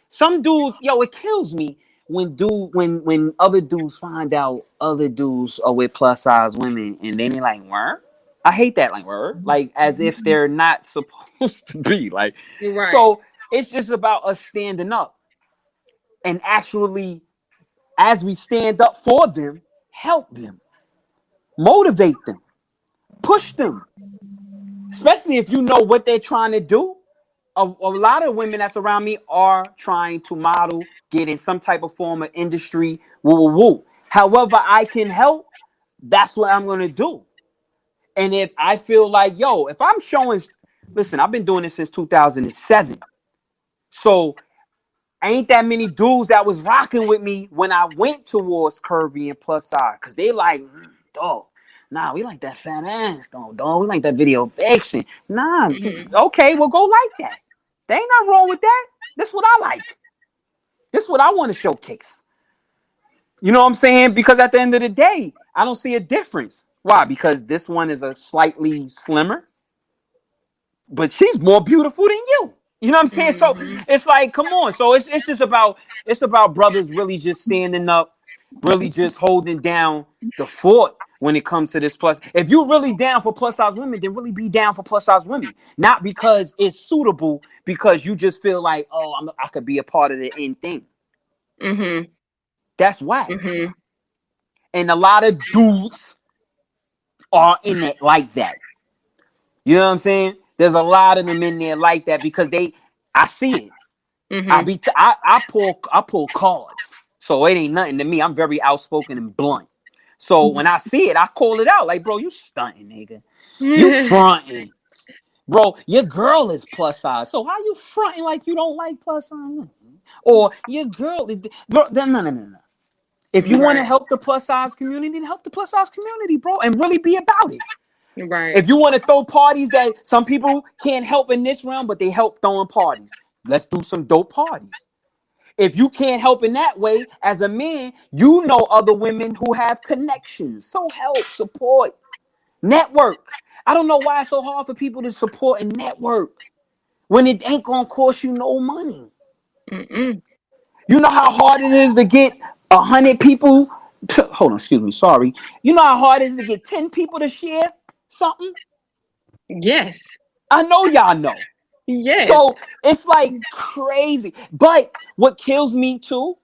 [SPEAKER 3] Some dudes, it kills me when other dudes find out other dudes are with plus size women, and then they're like, word? I hate that, like, word, like as if they're not supposed to be like.
[SPEAKER 2] Right.
[SPEAKER 3] So it's just about us standing up and actually, as we stand up for them, help them, motivate them, push them, especially if you know what they're trying to do. A lot of women that's around me are trying to model, get in some type of form of industry, woo. However I can help, that's what I'm going to do. And if I feel like, if I'm showing, listen, I've been doing this since 2007. So ain't that many dudes that was rocking with me when I went towards curvy and plus size. Because they like, dog, nah, we like that fat ass, dog. We like that video fiction. Nah, okay, well, go like that. There ain't nothing wrong with that. This is what I like. This is what I want to showcase. You know what I'm saying? Because at the end of the day, I don't see a difference. Why? Because this one is a slightly slimmer, but she's more beautiful than you. You know what I'm saying? So it's like, come on. So it's just about brothers really just standing up, really just holding down the fort when it comes to this plus. If you're really down for plus size women, then really be down for plus size women. Not because it's suitable, because you just feel like, I could be a part of the end thing. That's why. And a lot of dudes are in it like that. You know what I'm saying? There's a lot of them in there like that because I see it. I pull cards, so it ain't nothing to me. I'm very outspoken and blunt. So when I see it, I call it out. Like, bro, you stunting, nigga. You fronting, bro. Your girl is plus size. So how you fronting like you don't like plus size? Or your girl, bro? No. If you want to help the plus size community, then help the plus size community, bro, and really be about it.
[SPEAKER 2] Right.
[SPEAKER 3] If you want to throw parties that some people can't help in this realm, but they help throwing parties, let's do some dope parties. If you can't help in that way, as a man, you know other women who have connections. So help, support, network. I don't know why it's so hard for people to support and network when it ain't going to cost you no money. You know how hard it is to get 100 people. Hold on, excuse me, sorry. You know how hard it is to get 10 people to share something?
[SPEAKER 2] Yes.
[SPEAKER 3] I know y'all know.
[SPEAKER 2] Yes.
[SPEAKER 3] So it's like crazy. But what kills me too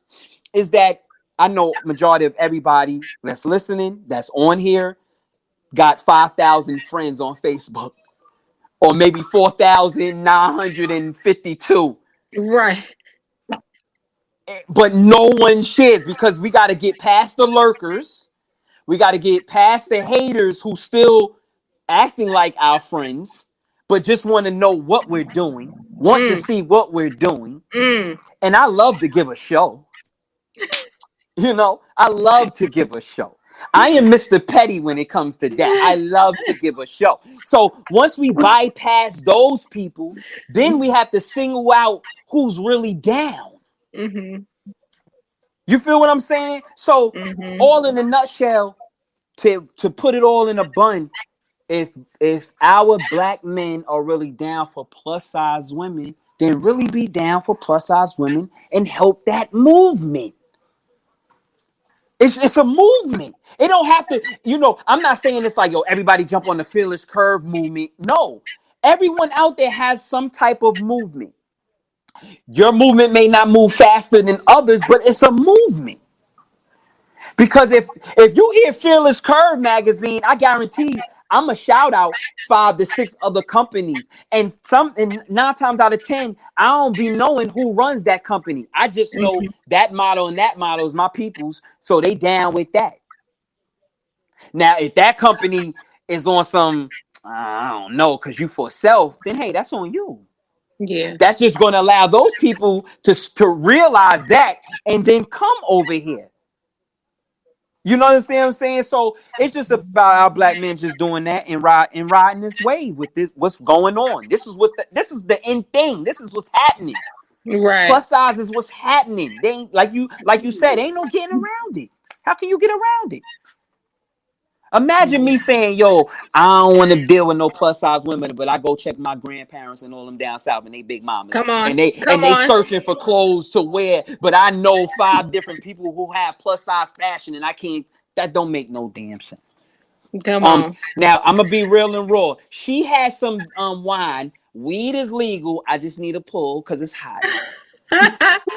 [SPEAKER 3] is that I know majority of everybody that's listening, that's on here, got 5,000 friends on Facebook. Or maybe 4,952.
[SPEAKER 2] Right.
[SPEAKER 3] But no one shares because we got to get past the lurkers. We got to get past the haters who still acting like our friends, but just want to know what we're doing, want to see what we're doing. And I love to give a show. I love to give a show. I am Mr. Petty when it comes to that. I love to give a show. So once we bypass those people, then we have to single out who's really down. You feel what I'm saying? So all in a nutshell, to put it all in a bun, if our black men are really down for plus size women, then really be down for plus size women and help that movement. It's a movement. It don't have to, I'm not saying it's like, everybody jump on the Fearless Curve movement. No, everyone out there has some type of movement. Your movement may not move faster than others, but it's a movement. Because if you hear Fearless Curve magazine, I guarantee I'm a shout out 5 to 6 other companies, and 9 times out of 10, I don't be knowing who runs that company. I just know that model and that model is my people's, so they down with that. Now, if that company is on some, I don't know, because you for self, then hey, that's on you.
[SPEAKER 2] Yeah.
[SPEAKER 3] That's just going to allow those people to realize that and then come over here. You know what I'm saying? So it's just about our black men just doing that and riding this wave with this. What's going on? This is the end thing. This is what's happening.
[SPEAKER 2] Right.
[SPEAKER 3] Plus size is what's happening. They ain't like you said. Ain't no getting around it. How can you get around it? Imagine me saying, yo, I don't want to deal with no plus size women, but I go check my grandparents and all them down south and they big mamas.
[SPEAKER 2] Come on.
[SPEAKER 3] And they
[SPEAKER 2] Come on.
[SPEAKER 3] searching for clothes to wear, but I know 5 different people who have plus size fashion and I can't, that don't make no damn sense.
[SPEAKER 2] Come on.
[SPEAKER 3] Now I'm gonna be real and raw. She has some wine. Weed is legal. I just need a pull because it's hot.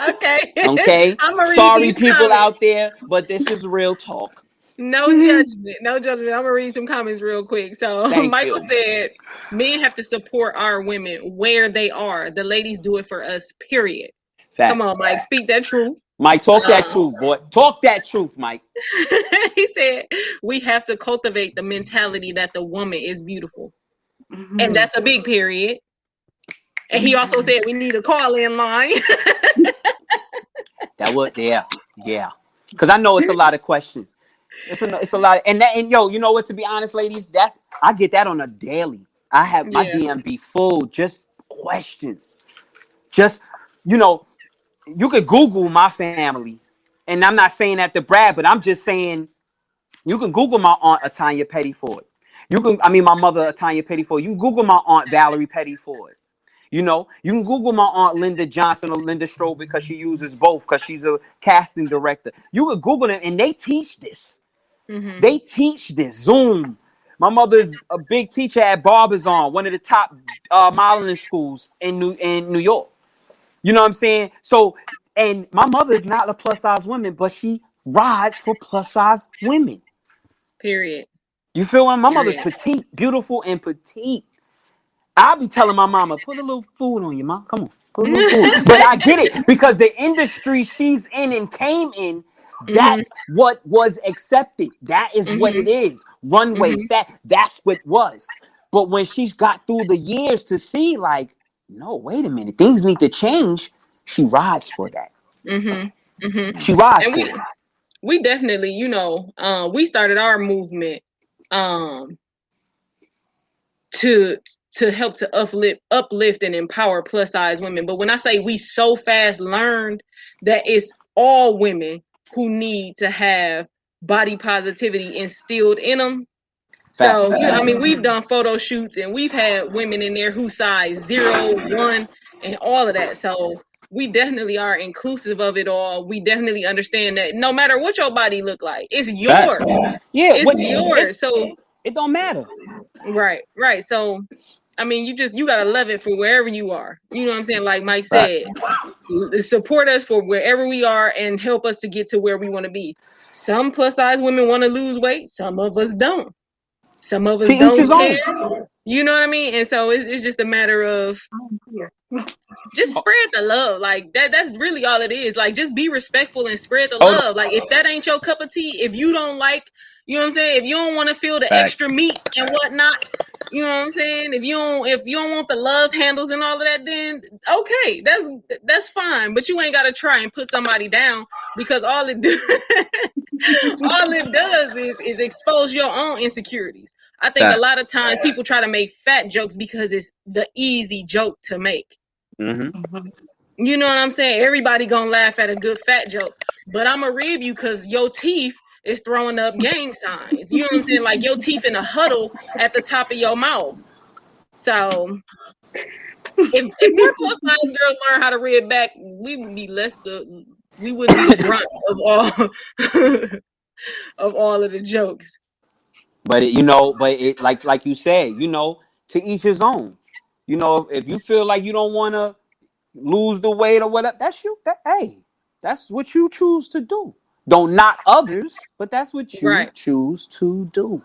[SPEAKER 2] Okay.
[SPEAKER 3] Okay.
[SPEAKER 2] I'm gonna read
[SPEAKER 3] Sorry,
[SPEAKER 2] these
[SPEAKER 3] people
[SPEAKER 2] comments.
[SPEAKER 3] out there, but this is real talk.
[SPEAKER 2] No judgment. No judgment. I'm gonna read some comments real quick. So
[SPEAKER 3] Thank
[SPEAKER 2] Michael
[SPEAKER 3] you.
[SPEAKER 2] said, men have to support our women where they are. The ladies do it for us, period.
[SPEAKER 3] Facts.
[SPEAKER 2] Come on, Mike. Speak that truth.
[SPEAKER 3] Mike, talk that truth, boy. Talk that truth, Mike.
[SPEAKER 2] He said, we have to cultivate the mentality that the woman is beautiful.
[SPEAKER 4] Mm-hmm.
[SPEAKER 2] And that's a big period. And he also said we need a call-in line.
[SPEAKER 3] That would, yeah. Because I know it's a lot of questions. It's a lot, and yo, you know what? To be honest, ladies, I get that on a daily. I have my DM be full, just questions. Just you could Google my family, and I'm not saying that to brag, but I'm just saying you can Google my aunt Tanya Pettyford. My mother Tanya Pettyford. You can Google my aunt Valerie Pettyford. You can Google my aunt Linda Johnson or Linda Stroh because she uses both because she's a casting director. You could Google them and they teach this. Mm-hmm. They teach this. Zoom. My mother's a big teacher at Barbizon, one of the top modeling schools in New York. You know what I'm saying? So, and my mother is not a plus size woman, but she rides for plus size women.
[SPEAKER 2] Period.
[SPEAKER 3] You feel what? My mother's petite, beautiful and petite. I'll be telling my mama, put a little food on you, mom. Come on, put a little food. But I get it because the industry she's in and came in, that's what was accepted. That is what it is. Runway, that's what was. But when she's got through the years to see, like, no, wait a minute, things need to change. She rides for that. She rides for it.
[SPEAKER 2] We definitely, we started our movement to help to uplift and empower plus size women. But when I say we so fast learned that it's all women who need to have body positivity instilled in them. So, we've done photo shoots and we've had women in there who size 0, 1, and all of that. So we definitely are inclusive of it all. We definitely understand that no matter what your body look like, it's yours.
[SPEAKER 3] Yeah,
[SPEAKER 2] it's yours. So
[SPEAKER 3] it don't matter.
[SPEAKER 2] Right. So, you gotta love it for wherever you are. You know what I'm saying? Like Mike said, support us for wherever we are and help us to get to where we want to be. Some plus size women want to lose weight. Some of us don't. Some of us don't care. You know what I mean? And so it's just a matter of just spread the love. Like that's really all it is. Like just be respectful and spread the love. Like if that ain't your cup of tea, if you don't like, you know what I'm saying? If you don't want to feel the extra meat and whatnot, you know what I'm saying? If you don't want the love handles and all of that, then okay, that's fine. But you ain't gotta try and put somebody down because all it does is expose your own insecurities. I think a lot of times people try to make fat jokes because it's the easy joke to make. You know what I'm saying? Everybody gonna laugh at a good fat joke, but I'm gonna rib you because your teeth is throwing up gang signs. You know what I'm saying? Like your teeth in a huddle at the top of your mouth. So if more plus size girls learn how to rib back, we would be we wouldn't be the brunt of all of all of the jokes.
[SPEAKER 3] But like you said, to each his own. If you feel like you don't want to, lose the weight or whatever. That's you. Hey, that's what you choose to do. Don't knock others, but that's what you
[SPEAKER 2] Right.
[SPEAKER 3] choose to do.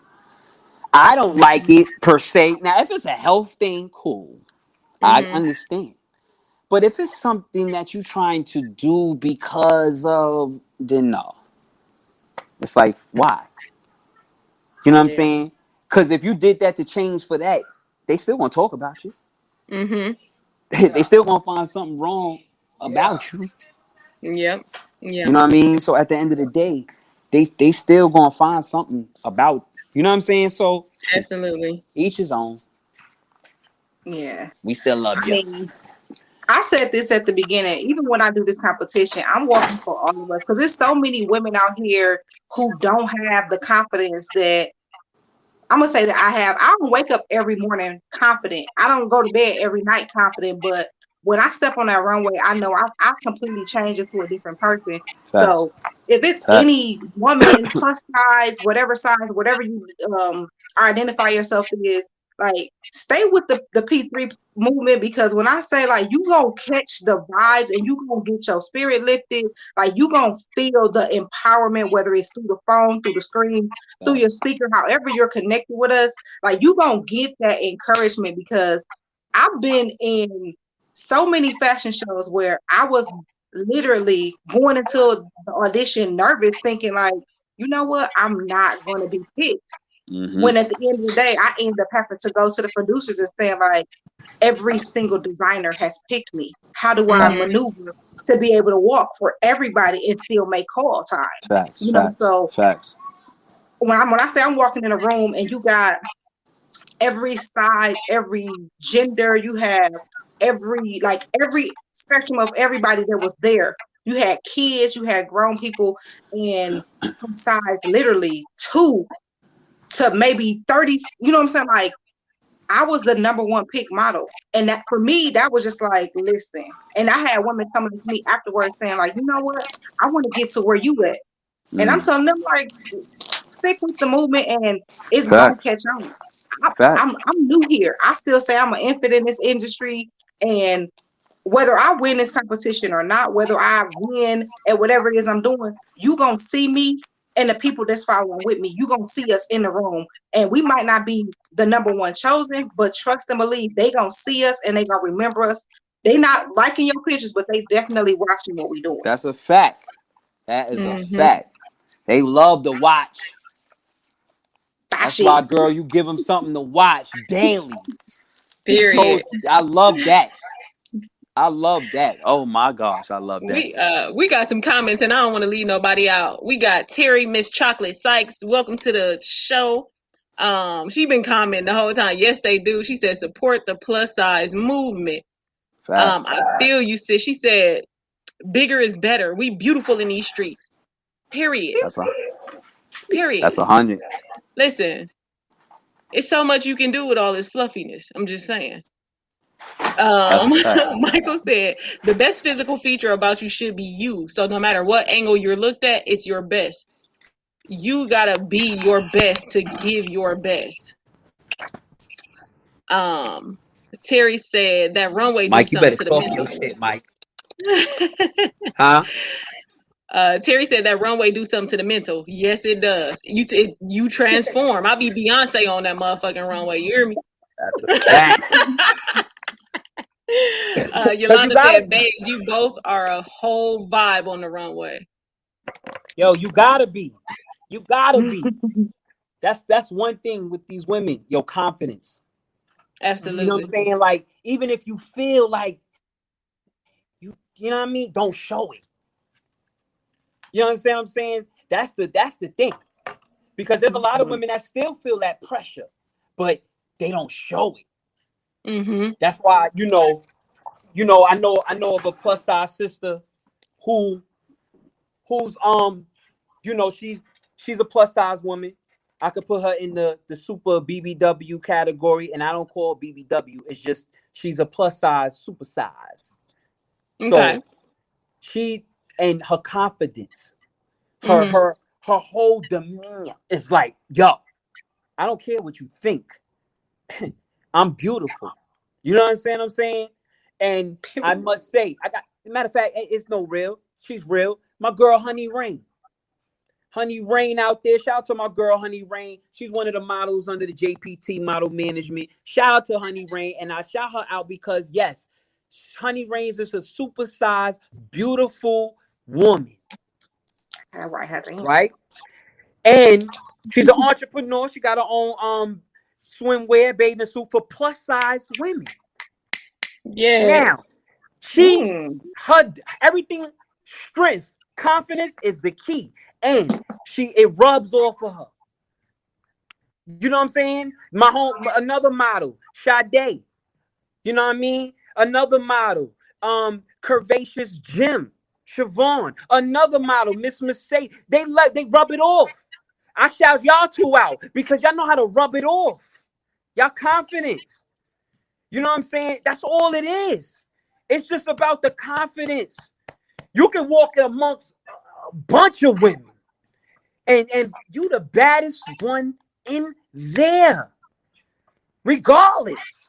[SPEAKER 3] I don't like it per se. Now, if it's a health thing, cool. I understand. But if it's something that you're trying to do because of, then no. It's like, why? You know what I'm
[SPEAKER 2] Yeah.
[SPEAKER 3] saying? Because if you did that to change for that, they still gonna talk about you. They still gonna find something wrong about you.
[SPEAKER 2] Yep.
[SPEAKER 3] You
[SPEAKER 2] Yeah.
[SPEAKER 3] know what I mean? So at the end of the day, they still gonna find something about, you know what I'm saying? So
[SPEAKER 2] Absolutely.
[SPEAKER 3] each his own.
[SPEAKER 4] Yeah.
[SPEAKER 3] We still love
[SPEAKER 4] I
[SPEAKER 3] you.
[SPEAKER 4] mean, I said this at the beginning. Even when I do this competition, I'm walking for all of us because there's so many women out here who don't have the confidence that I'm gonna say that I have. I don't wake up every morning confident. I don't go to bed every night confident. But when I step on that runway, I know I completely change into a different person.
[SPEAKER 3] Facts.
[SPEAKER 4] So if it's
[SPEAKER 3] Facts.
[SPEAKER 4] any woman, plus size, whatever you identify yourself as, like stay with the P3 movement because when I say like you gonna catch the vibes and you gonna get your spirit lifted, like you gonna feel the empowerment, whether it's through the phone, through the screen, through your
[SPEAKER 3] Facts.
[SPEAKER 4] speaker, however you're connected with us, like you gonna get that encouragement because I've been in so many fashion shows where I was literally going into the audition nervous, thinking like, you know what, I'm not going to be picked.
[SPEAKER 3] Mm-hmm.
[SPEAKER 4] When at the end of the day, I end up having to go to the producers and saying like, every single designer has picked me. How do I maneuver to be able to walk for everybody and still make call time?
[SPEAKER 3] Facts.
[SPEAKER 4] You know,
[SPEAKER 3] Facts.
[SPEAKER 4] so
[SPEAKER 3] Facts.
[SPEAKER 4] when I say I'm walking in a room and you got every size, every gender, you have every spectrum of everybody that was there. You had kids, you had grown people, and from size literally 2 to maybe 30, you know what I'm saying? Like I was the number one pick model. And that for me, that was just like, listen. And I had women coming to me afterwards saying, like, you know what? I want to get to where you at. And I'm
[SPEAKER 3] Mm.
[SPEAKER 4] telling them, like, stick with the movement and it's gonna
[SPEAKER 3] Facts.
[SPEAKER 4] catch on.
[SPEAKER 3] Facts.
[SPEAKER 4] I'm new here. I still say I'm an infant in this industry, and whether I win this competition or not, whether I win at whatever it is I'm doing, you gonna see me and the people that's following with me. You gonna see us in the room, and we might not be the number one chosen, but trust and believe they gonna see us and they gonna remember us. They not liking your pictures, but they definitely watching what we doing.
[SPEAKER 3] That's a fact. That is a fact. They love to watch. That's why,
[SPEAKER 4] Fashion.
[SPEAKER 3] girl, you give them something to watch daily.
[SPEAKER 2] Period.
[SPEAKER 3] I love that. I love that. Oh my gosh, I love that.
[SPEAKER 2] We got some comments and I don't want to leave nobody out. We got Terry Miss Chocolate Sykes. Welcome to the show. She been commenting the whole time. Yes, they do. She said support the plus size movement.
[SPEAKER 3] Facts.
[SPEAKER 2] I feel you, sis. She said bigger is better. We beautiful in these streets. Period.
[SPEAKER 3] That's a
[SPEAKER 2] Period.
[SPEAKER 3] that's 100.
[SPEAKER 2] Listen, it's so much you can do with all this fluffiness. I'm just saying.
[SPEAKER 3] That's a fact.
[SPEAKER 2] Michael said the best physical feature about you should be you. So no matter what angle you're looked at, it's your best. You gotta be your best to give your best. Terry said that runway do
[SPEAKER 3] Mike, you
[SPEAKER 2] something
[SPEAKER 3] better
[SPEAKER 2] to the
[SPEAKER 3] talk your
[SPEAKER 2] mental.
[SPEAKER 3] shit, Mike. Huh?
[SPEAKER 2] Terry said that runway do something to the mental. Yes, it does. You transform. I'll be Beyonce on that motherfucking runway. You hear me?
[SPEAKER 3] That's a fact.
[SPEAKER 2] Yolanda said, babes, you both are a whole vibe on the runway.
[SPEAKER 3] Yo, you gotta be. You gotta be. That's one thing with these women. Your confidence.
[SPEAKER 2] Absolutely.
[SPEAKER 3] You know what I'm saying? Like, even if you feel like you know what I mean, don't show it. You understand what I'm saying? That's the thing. Because there's a lot of women that still feel that pressure, but they don't show it.
[SPEAKER 2] Mm-hmm.
[SPEAKER 3] That's why, I know of a plus size sister who's she's a plus size woman. I could put her in the super BBW category, and I don't call it BBW. It's just she's a plus size, super size.
[SPEAKER 2] Okay.
[SPEAKER 3] So she and her confidence, her whole demeanor is like, yo, I don't care what you think. I'm beautiful. You know what I'm saying? And I must say, matter of fact, it's no real. She's real. My girl, Honey Rain. Honey Rain out there. Shout out to my girl, Honey Rain. She's one of the models under the JPT model management. Shout out to Honey Rain. And I shout her out because, yes, Honey Rain is a supersized, beautiful woman. Right? And she's an entrepreneur. She got her own swimwear, bathing suit for plus size women. Yeah. Now, her everything, strength, confidence is the key, and it rubs off of her. You know what I'm saying? Another model, Sade. You know what I mean? Another model, Curvaceous Jim, Siobhan. Another model, Miss Mercedes. They rub it off. I shout y'all two out because y'all know how to rub it off. Y'all confidence. You know what I'm saying? That's all it is. It's just about the confidence. You can walk amongst a bunch of women and you the baddest one in there. Regardless.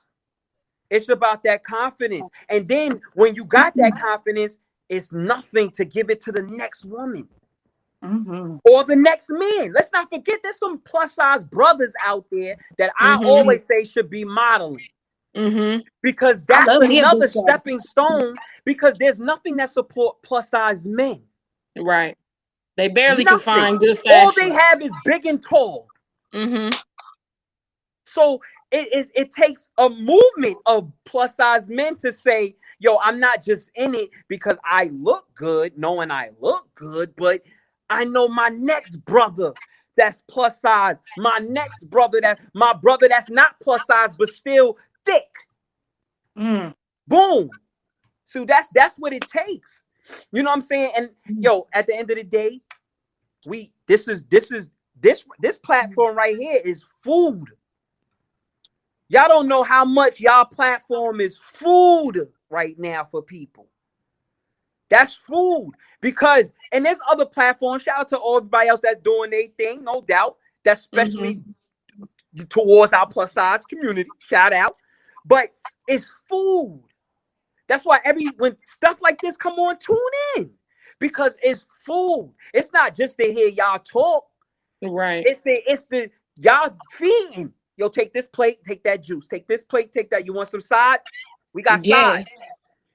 [SPEAKER 3] It's about that confidence. And then when you got that confidence, it's nothing to give it to the next woman. Or the next man. Let's not forget there's some plus size brothers out there that I always say should be modeling. Because that's another stepping stone, because there's nothing that support plus size men.
[SPEAKER 2] Right. They barely can find good fashion.
[SPEAKER 3] All they have is big and tall. So it takes a movement of plus size men to say, yo, I'm not just in it because I look good, knowing I look good, but I know my next brother that's plus size, my next brother that's not plus size but still thick. Boom. So that's what it takes. You know what I'm saying? And yo, at the end of the day, this platform right here is food. Y'all don't know how much y'all platform is food right now for people. That's food. Because, and there's other platforms, shout out to everybody else that's doing their thing, no doubt. That's especially towards our plus size community. Shout out. But it's food. That's why when stuff like this come on, tune in. Because it's food. It's not just to hear y'all talk.
[SPEAKER 2] Right.
[SPEAKER 3] It's the y'all feeding. Yo, take this plate, take that juice. Take this plate, take that. You want some side? We got sides.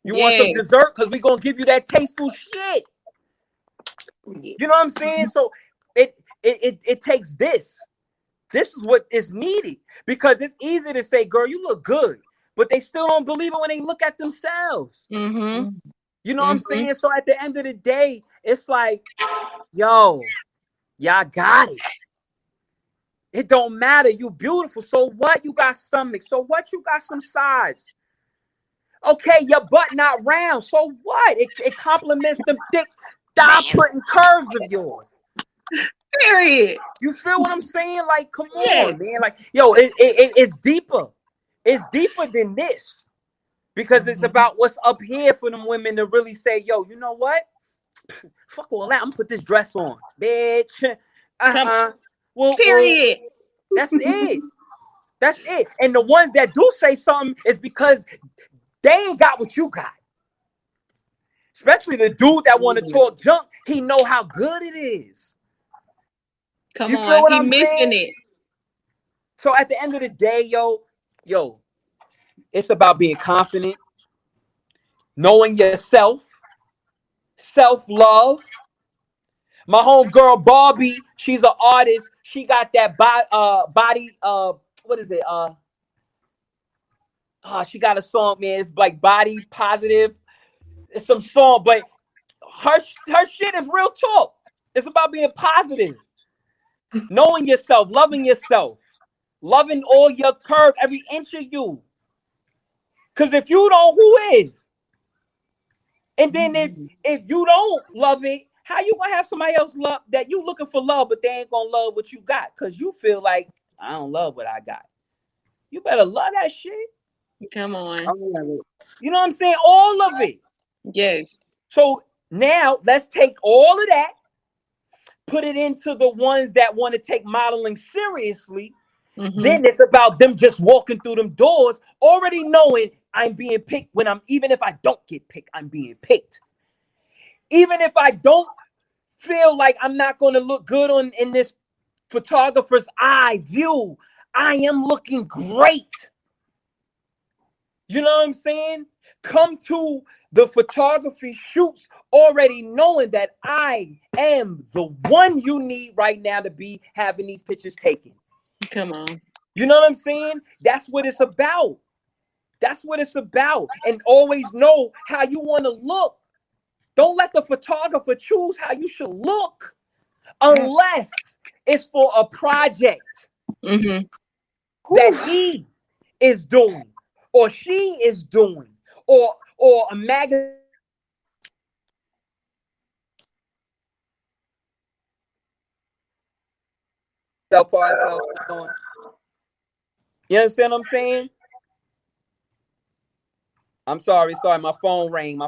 [SPEAKER 3] You want some dessert? Because we're going to give you that tasteful shit. You know what I'm saying? So it takes this. This is what is needed. Because it's easy to say, girl, you look good. But they still don't believe it when they look at themselves. You know what I'm saying? So at the end of the day, it's like, yo, y'all got it. It don't matter. You beautiful. So what? You got stomach. So what? You got some sides. Okay, your butt not round. So what? It complements the thick thigh putting curves of yours.
[SPEAKER 2] Period.
[SPEAKER 3] You feel what I'm saying? Like, come on, man. Like, yo, it's deeper. It's deeper than this. Because it's about what's up here for them women to really say, yo, you know what? Fuck all that. I'm gonna put this dress on. Bitch. Well,
[SPEAKER 2] period.
[SPEAKER 3] That's it. That's it. And the ones that do say something is because they ain't got what you got. Especially the dude that want to talk junk. He know how good it is.
[SPEAKER 2] Come on, he missing it.
[SPEAKER 3] So at the end of the day, yo, it's about being confident, knowing yourself, self-love. My homegirl Barbie, she's an artist. She got that body. What is it? She got a song, man. It's like body positive. It's some song, but her shit is real talk. It's about being positive, knowing yourself, loving all your curve, every inch of you. Because if you don't, who is? And then if you don't love it, how you gonna have somebody else love that you looking for love, but they ain't gonna love what you got? Because you feel like, I don't love what I got. You better love that shit.
[SPEAKER 2] Come on.
[SPEAKER 4] I love it.
[SPEAKER 3] You know what I'm saying? All of it.
[SPEAKER 2] Yes.
[SPEAKER 3] So now let's take all of that, put it into the ones that want to take modeling seriously. Then it's about them just walking through them doors, already knowing
[SPEAKER 5] I'm being picked. Even if I don't get picked, I'm being picked. Even if I don't feel like I'm not going to look good in this photographer's eye view, I am looking great. You know what I'm saying? Come to the photography shoots already knowing that I am the one you need right now to be having these pictures taken.
[SPEAKER 2] Come on.
[SPEAKER 5] You know what I'm saying? That's what it's about. That's what it's about. And always know how you want to look. Don't let the photographer choose how you should look unless it's for a project that he is doing or she is doing or a magazine. You understand what I'm saying? I'm sorry. My phone rang.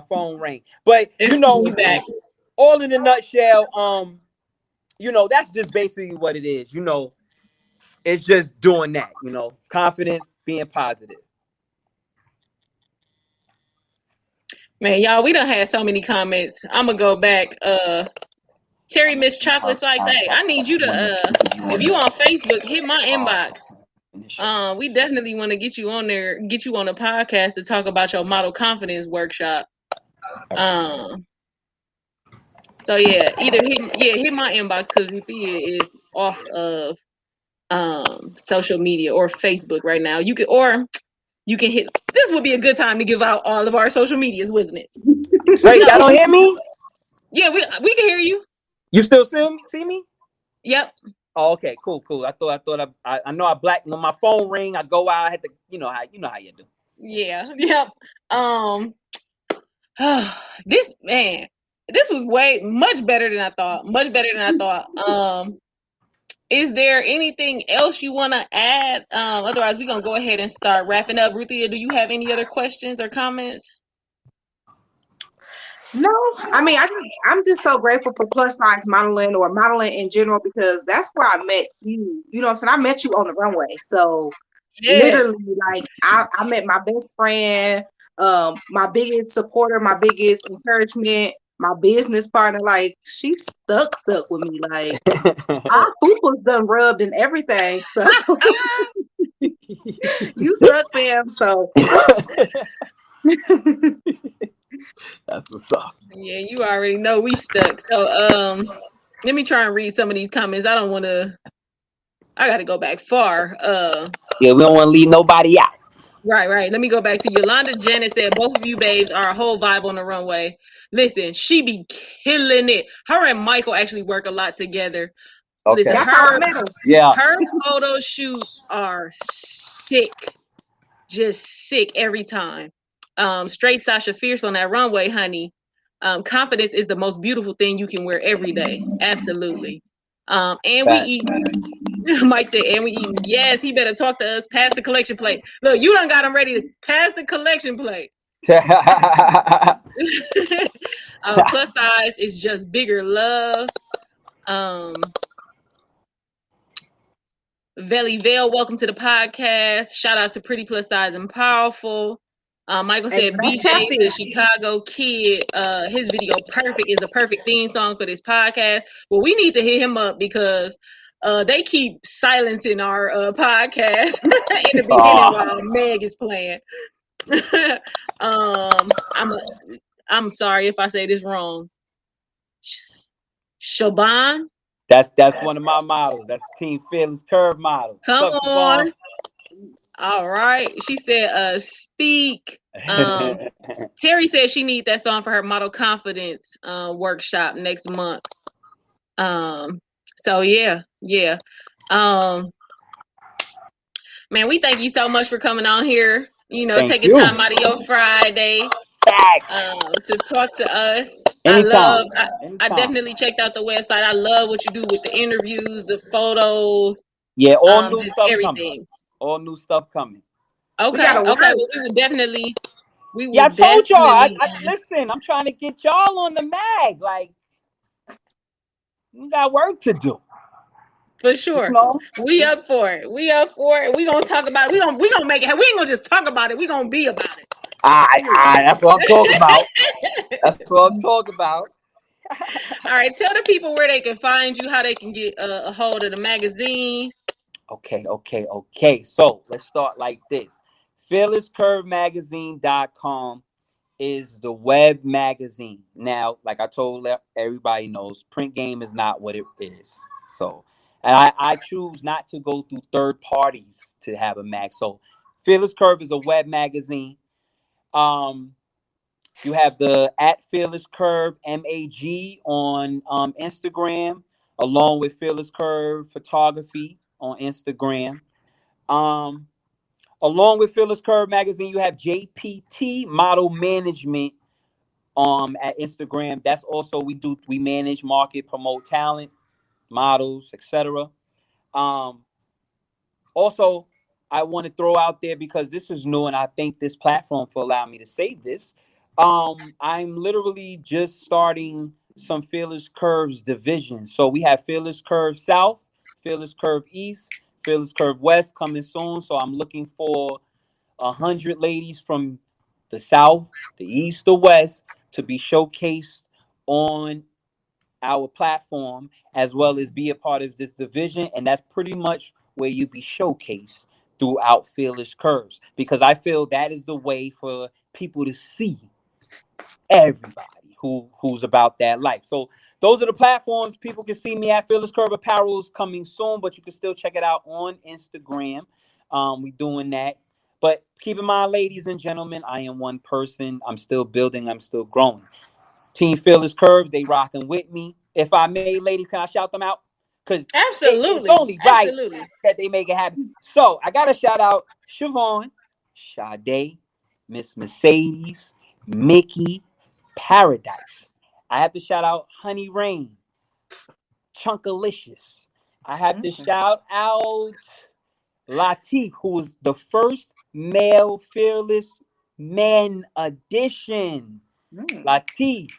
[SPEAKER 5] But
[SPEAKER 2] it's back.
[SPEAKER 5] All in a nutshell, that's just basically what it is. It's just doing that, confidence, being positive.
[SPEAKER 2] Man, y'all, we done had so many comments. I'm gonna go back. Terry Miss Chocolate's like, hey, I need you to if you on Facebook, hit my inbox. We definitely want to get you on there, get you on a podcast to talk about your model confidence workshop. So yeah, either hit my inbox because Ruthia is off of social media or Facebook right now. You can hit. This would be a good time to give out all of our social medias, wasn't it?
[SPEAKER 5] Wait, y'all don't hear me?
[SPEAKER 2] Yeah, we can hear you.
[SPEAKER 5] You still see me?
[SPEAKER 2] Yep.
[SPEAKER 5] Oh, okay, cool. I know I blacked when my phone ring. I go out. I had to, you know how you do.
[SPEAKER 2] Yeah. Yep. This was much better than I thought. Is there anything else you want to add? Otherwise, we're gonna go ahead and start wrapping up. Ruthia, do you have any other questions or comments?
[SPEAKER 4] No, I mean, I'm just so grateful for plus size modeling or modeling in general because that's where I met you. You know what I'm saying? I met you on the runway. So literally, like I met my best friend, my biggest supporter, my biggest encouragement, my business partner. Like she's stuck with me. Like our was done rubbed and everything. So you stuck, fam. So
[SPEAKER 5] that's what's up.
[SPEAKER 2] Yeah, you already know we stuck. So let me try and read some of these comments. I gotta go back far.
[SPEAKER 5] Yeah, we don't want to leave nobody out.
[SPEAKER 2] Right. Let me go back to Yolanda Janet said, both of you babes are a whole vibe on the runway. Listen, she be killing it. Her and Michael actually work a lot together.
[SPEAKER 5] Okay.
[SPEAKER 2] Listen,
[SPEAKER 4] that's how I met her.
[SPEAKER 5] Yeah.
[SPEAKER 2] Her photo shoots are sick. Just sick every time. Straight Sasha Fierce on that runway, honey. Confidence is the most beautiful thing you can wear every day. Absolutely. And we eat. Mike said, and we eating. Yes, he better talk to us. Pass the collection plate. Look, you done got him ready to pass the collection plate. Plus size is just bigger love. Veli Vale, welcome to the podcast. Shout out to Pretty Plus Size and Powerful. Michael said, BJ, the Chicago kid, his video Perfect is the perfect theme song for this podcast. Well, we need to hit him up because they keep silencing our podcast in the beginning while Meg is playing. I'm sorry if I say this wrong. Shaban?
[SPEAKER 5] That's one of my models. That's Team Fearless Curve model.
[SPEAKER 2] Come on. All right. She said, speak. Terry said she needs that song for her model confidence workshop next month. So yeah. Man, we thank you so much for coming on here. Taking time out of your Friday to talk to us.
[SPEAKER 5] Anytime.
[SPEAKER 2] I definitely checked out the website. I love what you do with the interviews, the photos.
[SPEAKER 5] Yeah, all new stuff
[SPEAKER 2] everything.
[SPEAKER 5] Coming. All new stuff coming.
[SPEAKER 2] Okay. Well, we would definitely.
[SPEAKER 5] I told y'all. Listen, I'm trying to get y'all on the mag. Like, we got work to do.
[SPEAKER 2] For sure. We up for it. We gonna talk about it. We gonna make it. We ain't gonna just talk about it. We gonna be about it.
[SPEAKER 5] That's what I'm talking about. That's what I'm talking about.
[SPEAKER 2] All right, tell the people where they can find you, how they can get a hold of the magazine.
[SPEAKER 5] Okay. So let's start like this. fearlesscurvemagazine.com is the web magazine. Now, like I told everybody knows, print game is not what it is. So, and I choose not to go through third parties to have a mag. So, Fearless Curve is a web magazine. Um, you have the at Fearless Curve MAG on Instagram, along with Fearless Curve Photography on Instagram. Um, Along with Fearless Curve magazine, you have JPT Model Management at Instagram. That's also we manage, market, promote talent, models, etc. Um, Also, I want to throw out there, because this is new and I thank this platform for allowing me to say this. I'm literally just starting some Fearless Curves divisions. So we have Fearless Curve South, Fearless Curve East, Fearless Curve West coming soon. So I'm looking for 100 ladies from the South, the East, the West to be showcased on our platform, as well as be a part of this division. And that's pretty much where you be showcased throughout Fearless Curves, because I feel that is the way for people to see everybody who's about that life. So those are the platforms. People can see me at Fearless Curve. Apparel is coming soon, but you can still check it out on Instagram. We doing that. But keep in mind, ladies and gentlemen, I am one person. I'm still building. I'm still growing. Team Fearless Curve, they rocking with me. If I may, ladies, can I shout them out? Because it's
[SPEAKER 2] Absolutely.
[SPEAKER 5] only right
[SPEAKER 2] Absolutely.
[SPEAKER 5] that they make it happen. So I got to shout out Siobhan, Sade, Miss Mercedes, Mickey, Paradise. I have to shout out Honey Rain, Chunkalicious. I have to shout out Latif, who was the first male Fearless Men edition. Latif,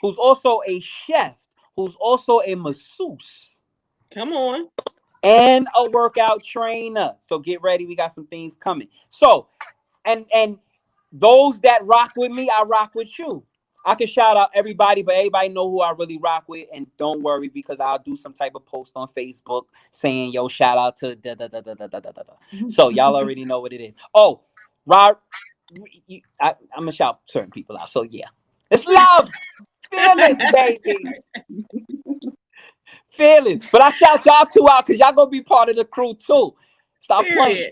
[SPEAKER 5] who's also a chef, who's also a masseuse,
[SPEAKER 2] Come on.
[SPEAKER 5] and a workout trainer. So get ready, we got some things coming. So, and those that rock with me, I rock with you. I can shout out everybody, but everybody know who I really rock with. And don't worry, because I'll do some type of post on Facebook saying, yo, shout out to da da da da da da da da. So y'all already know what it is. Oh, Rob, I'm gonna shout certain people out. So yeah, it's love, feelings, baby, feelings. But I shout y'all two out because y'all gonna be part of the crew too. Stop playing.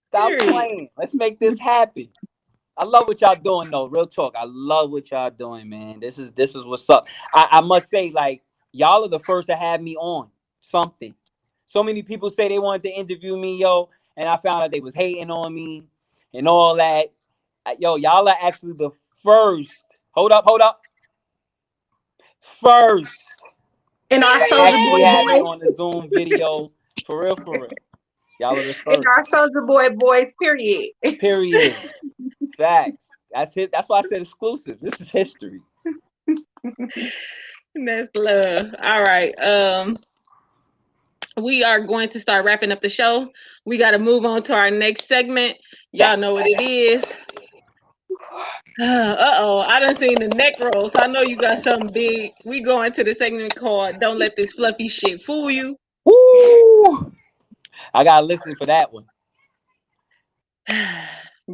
[SPEAKER 5] Stop playing. Let's make this happen. I love what y'all doing though. Real talk. I love what y'all doing, man. This is what's up. I must say, like, y'all are the first to have me on something. So many people say they wanted to interview me, yo, and I found out they was hating on me and all that. Yo, y'all are actually the first. Hold up. First.
[SPEAKER 4] In our
[SPEAKER 5] They
[SPEAKER 4] Soldier
[SPEAKER 5] actually
[SPEAKER 4] Boy
[SPEAKER 5] had me
[SPEAKER 4] voice.
[SPEAKER 5] on the Zoom video. For real. Y'all are the
[SPEAKER 4] In
[SPEAKER 5] first.
[SPEAKER 4] our Soldier Boy voice, period.
[SPEAKER 5] Period. Facts. That's it. That's why I said exclusive. This is history.
[SPEAKER 2] That's love. All right. We are going to start wrapping up the show. We got to move on to our next segment. Y'all know what it is. Uh-oh, I done seen the neck rolls. I know you got something big. We going to the segment called Don't Let This Fluffy Shit Fool You.
[SPEAKER 5] Woo! I gotta listen for that one.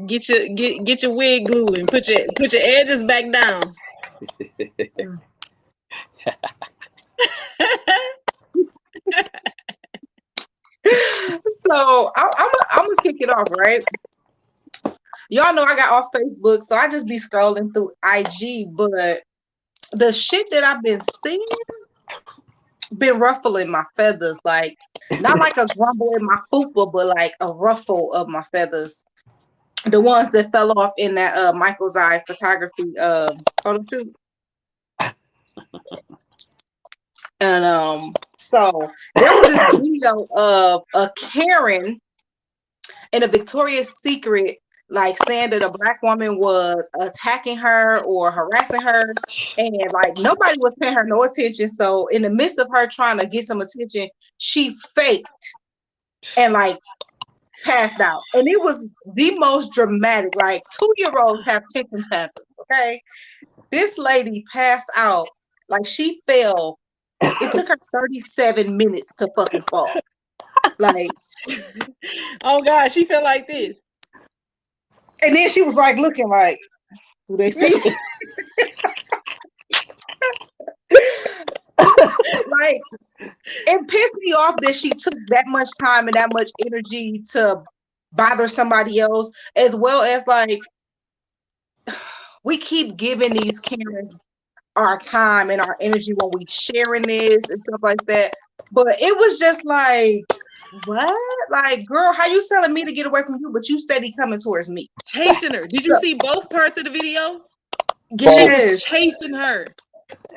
[SPEAKER 2] Get your wig glue and put your edges back down.
[SPEAKER 4] So I'm gonna kick it off, right? Y'all know I got off Facebook, so I just be scrolling through IG, but the shit that I've been seeing been ruffling my feathers, like not like a grumble in my fupa, but like a ruffle of my feathers. The ones that fell off in that Michael's Eye photography photo shoot. And so there was this video of a Karen in a Victoria's Secret, like saying that a black woman was attacking her or harassing her, and like nobody was paying her no attention. So in the midst of her trying to get some attention, she faked and like passed out. And it was the most dramatic. Like 2-year-olds have tantrum tantrums, okay? This lady passed out. Like she fell. It took her 37 minutes to fucking fall. Like,
[SPEAKER 2] Oh God, she felt like this.
[SPEAKER 4] and then she was like looking like, do they see me? Like, it pissed me off that she took that much time and that much energy to bother somebody else, as well as like we keep giving these Karens our time and our energy when we sharing this and stuff like that. But it was just like, what? Like, girl, how you telling me to get away from you, but you steady coming towards me?
[SPEAKER 2] Chasing her. Did you see both parts of the video? She
[SPEAKER 4] Yes.
[SPEAKER 2] was chasing her.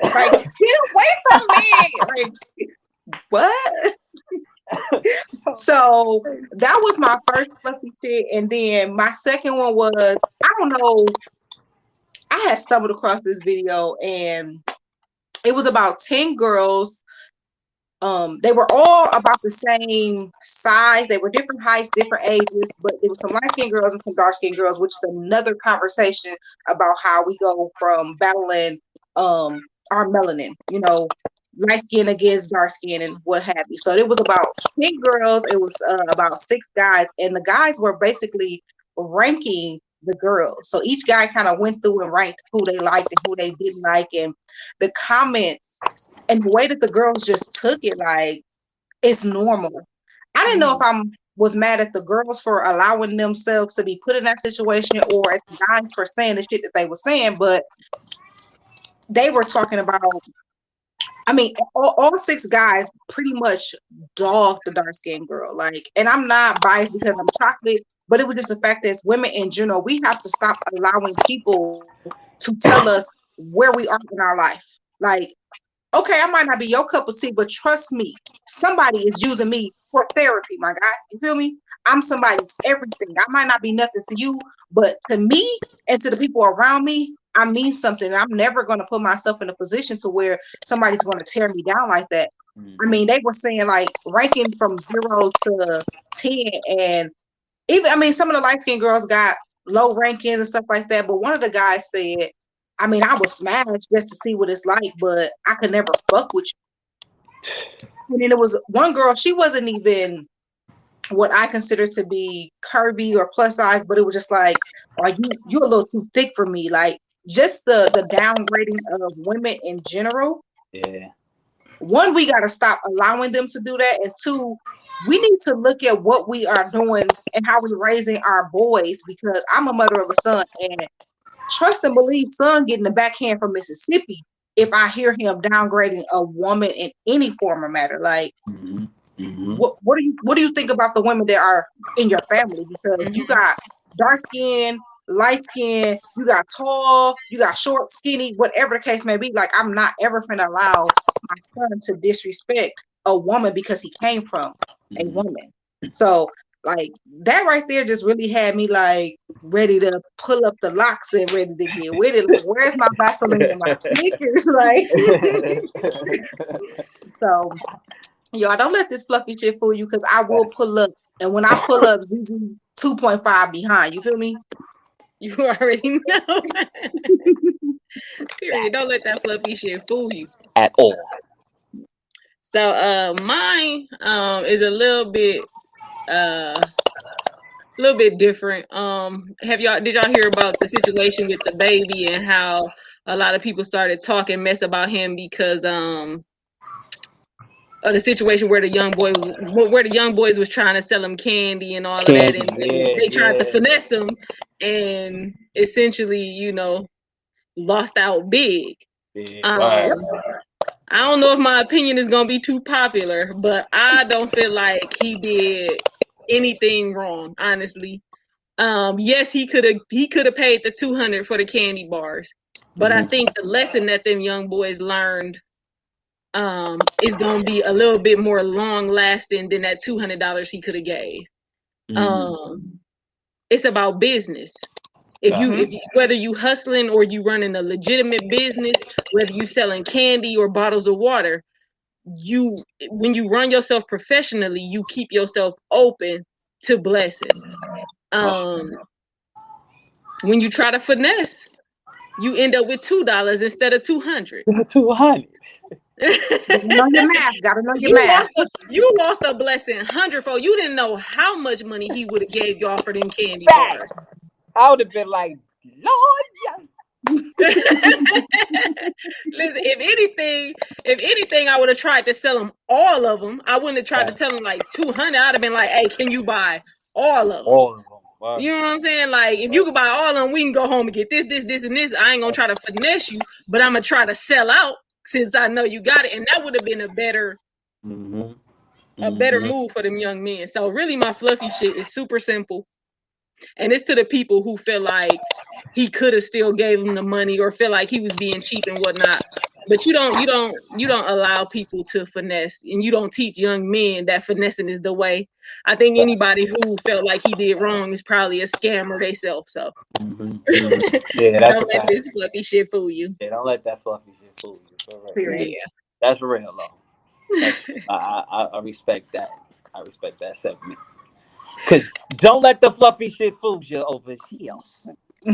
[SPEAKER 4] Like, get away from me. Like, what? So that was my first fluffy tit. And then my second one was, I don't know, I had stumbled across this video and it was about 10 girls. They were all about the same size. They were different heights, different ages, but there was some light-skinned girls and some dark-skinned girls, which is another conversation about how we go from battling our melanin, you know, light skin against dark skin and what have you. So it was about 10 girls, it was about 6 guys, and the guys were basically ranking the girls. So each guy kind of went through and ranked who they liked and who they didn't like, and the comments and the way that the girls just took it, like, it's normal. I didn't know if I was mad at the girls for allowing themselves to be put in that situation or at the guys for saying the shit that they were saying, but they were talking about, I mean, all 6 guys pretty much dogged the dark skinned girl. Like, and I'm not biased because I'm chocolate, but it was just the fact that as women in general, we have to stop allowing people to tell us where we are in our life. Like, okay, I might not be your cup of tea, but trust me, somebody is using me for therapy, my guy. You feel me? I'm somebody's everything. I might not be nothing to you, but to me and to the people around me, I mean something. I'm never going to put myself in a position to where somebody's going to tear me down like that. I mean, they were saying like ranking from 0 to 10, and even, I mean, some of the light-skinned girls got low rankings and stuff like that, but one of the guys said, I mean, I was smashed just to see what it's like, but I could never fuck with you. And then there was one girl, she wasn't even what I consider to be curvy or plus size, but it was just like, are you a little too thick for me? Like, just the downgrading of women in general.
[SPEAKER 3] Yeah.
[SPEAKER 4] One, we got to stop allowing them to do that, and 2, we need to look at what we are doing and how we're raising our boys, because I'm a mother of a son, and trust and believe son getting the backhand from Mississippi if I hear him downgrading a woman in any form or matter. Like, what do you think about the women that are in your family? Because you got dark skin, light skin, you got tall, you got short, skinny, whatever the case may be. Like, I'm not ever gonna allow my son to disrespect a woman because he came from a woman. So like, that right there just really had me like ready to pull up the locks and ready to get with it. Like, where's my Vaseline and my sneakers? Like, so y'all don't let this fluffy shit fool you, because I will pull up, and when I pull up, this is 2.5 behind. You feel me?
[SPEAKER 2] You already know. Period. Don't let that fluffy shit fool you
[SPEAKER 5] At all.
[SPEAKER 2] So mine is a little bit different. Did y'all hear about the situation with the baby and how a lot of people started talking mess about him because of the situation where the young boys was trying to sell him candy and all of that, and they tried to finesse him and essentially, you know, lost out big. I don't know if my opinion is gonna be too popular, but I don't feel like he did anything wrong, honestly. Yes, he could have paid the $200 for the candy bars, but I think the lesson that them young boys learned is gonna be a little bit more long lasting than that $200 he could have gave. It's about business. If you whether you hustling or you running a legitimate business, whether you selling candy or bottles of water, when you run yourself professionally, you keep yourself open to blessings. When you try to finesse, you end up with $2 instead of 200.
[SPEAKER 5] 200.
[SPEAKER 4] Gotta know your math. Gotta know your
[SPEAKER 2] You
[SPEAKER 4] math.
[SPEAKER 2] lost a blessing hundredfold. You didn't know how much money he would have gave y'all for them candy bars.
[SPEAKER 5] Facts. I would have been like, Lord, yeah.
[SPEAKER 2] Listen, if anything, I would have tried to sell them all of them. I wouldn't have tried to tell them like 200. I'd have been like, hey, can you buy all of them?
[SPEAKER 5] All of them. Wow.
[SPEAKER 2] You know what I'm saying? Like, if you could buy all of them, we can go home and get this, and this. I ain't gonna try to finesse you, but I'm gonna try to sell out since I know you got it. And that would have been a better move for them young men. So really, my fluffy shit is super simple. And it's to the people who feel like he could have still gave him the money or feel like he was being cheap and whatnot. But you don't allow people to finesse, and you don't teach young men that finessing is the way. I think anybody who felt like he did wrong is probably a scammer themselves. So
[SPEAKER 5] yeah, that's
[SPEAKER 2] don't let this fluffy shit fool you.
[SPEAKER 5] Yeah, don't let that fluffy shit fool you.
[SPEAKER 4] Period.
[SPEAKER 2] Yeah,
[SPEAKER 5] that's real though. I respect that. I respect that segment. Cause don't let the fluffy shit fool you over heels.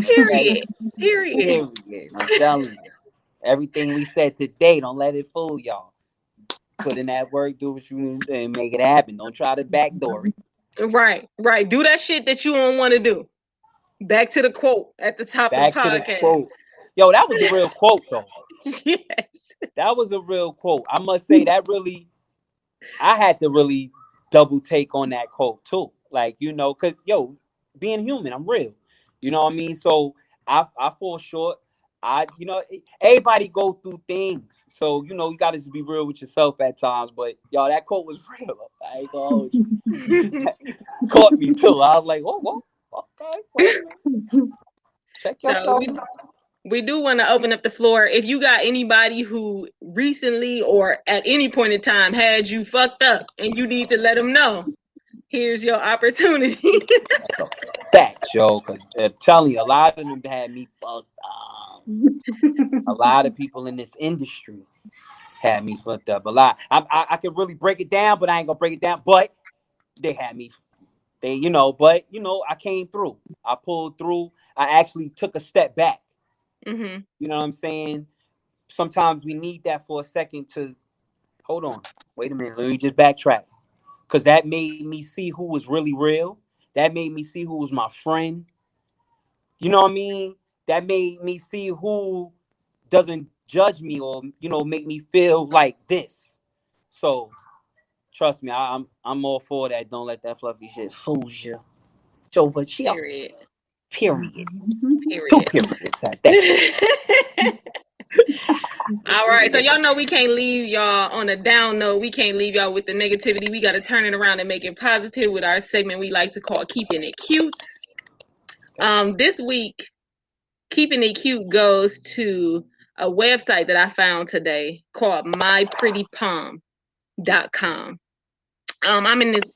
[SPEAKER 2] Period.
[SPEAKER 5] I'm telling you. Everything we said today, don't let it fool y'all. Put in that work, do what you need and make it happen. Don't try to backdoor it.
[SPEAKER 2] Right. Do that shit that you don't want to do. Back to the quote at the top of the podcast.
[SPEAKER 5] Yo, that was a real quote though.
[SPEAKER 2] Yes.
[SPEAKER 5] That was a real quote. I must say that really, I had to really double take on that quote too. Like, you know, cause yo, being human, I'm real. You know what I mean? So I fall short. Everybody go through things. So, you know, you gotta just be real with yourself at times. But yo, that quote was real. I ain't gonna hold you. Caught me too. I was like, oh, okay. Check yourself.
[SPEAKER 2] So we do want to open up the floor. If you got anybody who recently or at any point in time had you fucked up and you need to let them know, here's your opportunity.
[SPEAKER 5] Facts, yo. Cause I'm telling you, a lot of them had me fucked up. A lot of people in this industry had me fucked up. A lot. I could really break it down, but I ain't gonna break it down. But they had me. I came through. I pulled through. I actually took a step back.
[SPEAKER 2] Mm-hmm.
[SPEAKER 5] You know what I'm saying? Sometimes we need that for a second to hold on. Wait a minute. Let me just backtrack. Because that made me see who was really real. That made me see who was my friend. You know what I mean? That made me see who doesn't judge me or, make me feel like this. So, trust me, I'm all for that. Don't let that fluffy shit fool you.
[SPEAKER 2] Period.
[SPEAKER 5] Period. Two periods at that.
[SPEAKER 2] All right, so y'all know we can't leave y'all on a down note. We can't leave y'all with the negativity. We got to turn it around and make it positive with our segment we like to call Keeping It Cute. This week, Keeping It Cute goes to a website that I found today called myprettypalm.com. I'm in this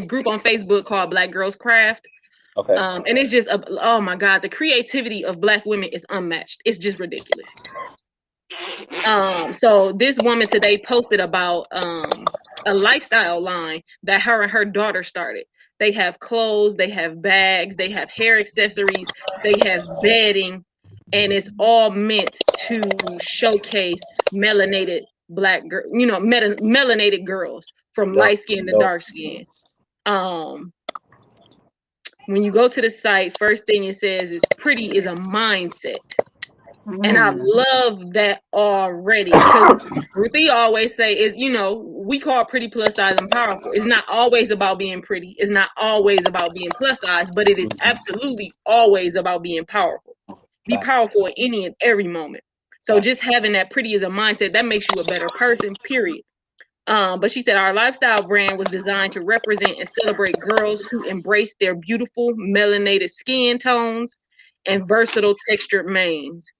[SPEAKER 2] group on Facebook called Black Girls Craft.
[SPEAKER 5] Okay.
[SPEAKER 2] And it's just oh my God, the creativity of Black women is unmatched. It's just ridiculous. So this woman today posted about a lifestyle line that her and her daughter started. They have clothes, they have bags, they have hair accessories, they have bedding, and it's all meant to showcase melanated Black girl, melanated girls from light skin to dark skin. When you go to the site, first thing it says is pretty is a mindset. And I love that already, because Ruthie always say is, we call pretty plus size and powerful. It's not always about being pretty. It's not always about being plus size, but it is absolutely always about being powerful. Be powerful in any and every moment. So just having that pretty is a mindset, that makes you a better person, period. But she said our lifestyle brand was designed to represent and celebrate girls who embrace their beautiful melanated skin tones and versatile textured manes.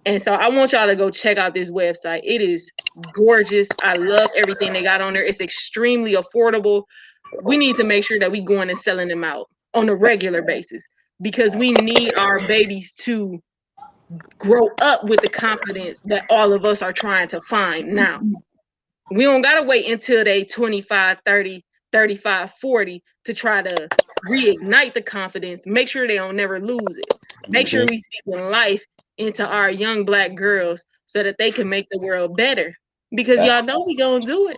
[SPEAKER 2] And so I want y'all to go check out this website. It is gorgeous. I love everything they got on there. It's extremely affordable. We need to make sure that we going and selling them out on a regular basis, because we need our babies to grow up with the confidence that all of us are trying to find now. We don't got to wait until they 25, 30, 35, 40 to try to reignite the confidence, make sure they don't never lose it. Make sure we speak life into our young Black girls so that they can make the world better. Because y'all know we gonna do it.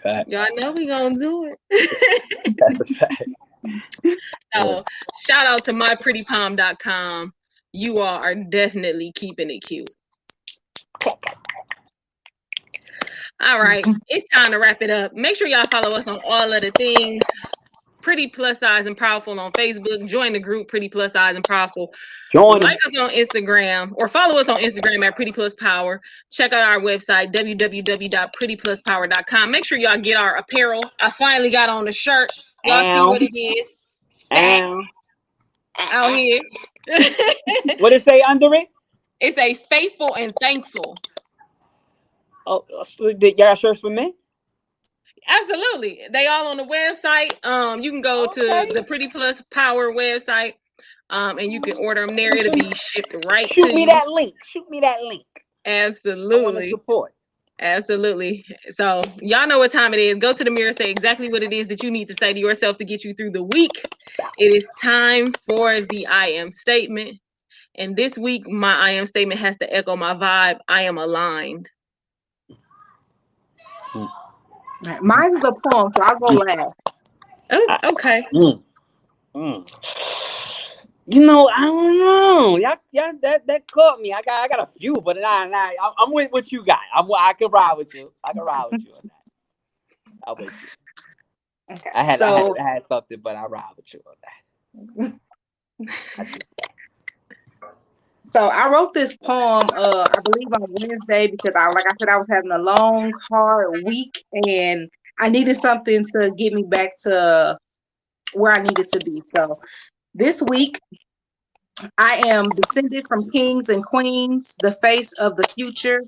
[SPEAKER 3] Fact.
[SPEAKER 2] Y'all know we gonna do it.
[SPEAKER 3] That's a fact.
[SPEAKER 2] So shout out to myprettypalm.com. You all are definitely keeping it cute. All right, it's time to wrap it up. Make sure y'all follow us on all of the things. Pretty Plus Size and Powerful on Facebook. Join the group Pretty Plus Size and Powerful. Like us on Instagram or follow us on Instagram at Pretty Plus Power. Check out our website www.prettypluspower.com. Make sure y'all get our apparel. I finally got on the shirt. Y'all see what it is. Out here.
[SPEAKER 3] What it say under it?
[SPEAKER 2] It's a faithful and thankful.
[SPEAKER 3] Oh, you got shirts for me?
[SPEAKER 2] Absolutely. They all on the website. You can go to the Pretty Plus Power website, and you can order them there. It'll be shipped right to you.
[SPEAKER 3] Shoot me that link.
[SPEAKER 2] Absolutely.
[SPEAKER 3] I want to support.
[SPEAKER 2] Absolutely. So y'all know what time it is. Go to the mirror, say exactly what it is that you need to say to yourself to get you through the week. It is time for the I am statement. And this week, my I am statement has to echo my vibe. I am aligned.
[SPEAKER 4] Mine is a poem, so I'll go last.
[SPEAKER 2] Oh, okay.
[SPEAKER 3] You know, I don't know. Y'all that caught me. I got a few, but I'm with what you got. I can ride with you. On that. I'm with you.
[SPEAKER 4] Okay.
[SPEAKER 3] I had something, but I ride with you on that.
[SPEAKER 4] So I wrote this poem, I believe on Wednesday, because I was having a long, hard week, and I needed something to get me back to where I needed to be. So this week, I am descended from kings and queens, the face of the future.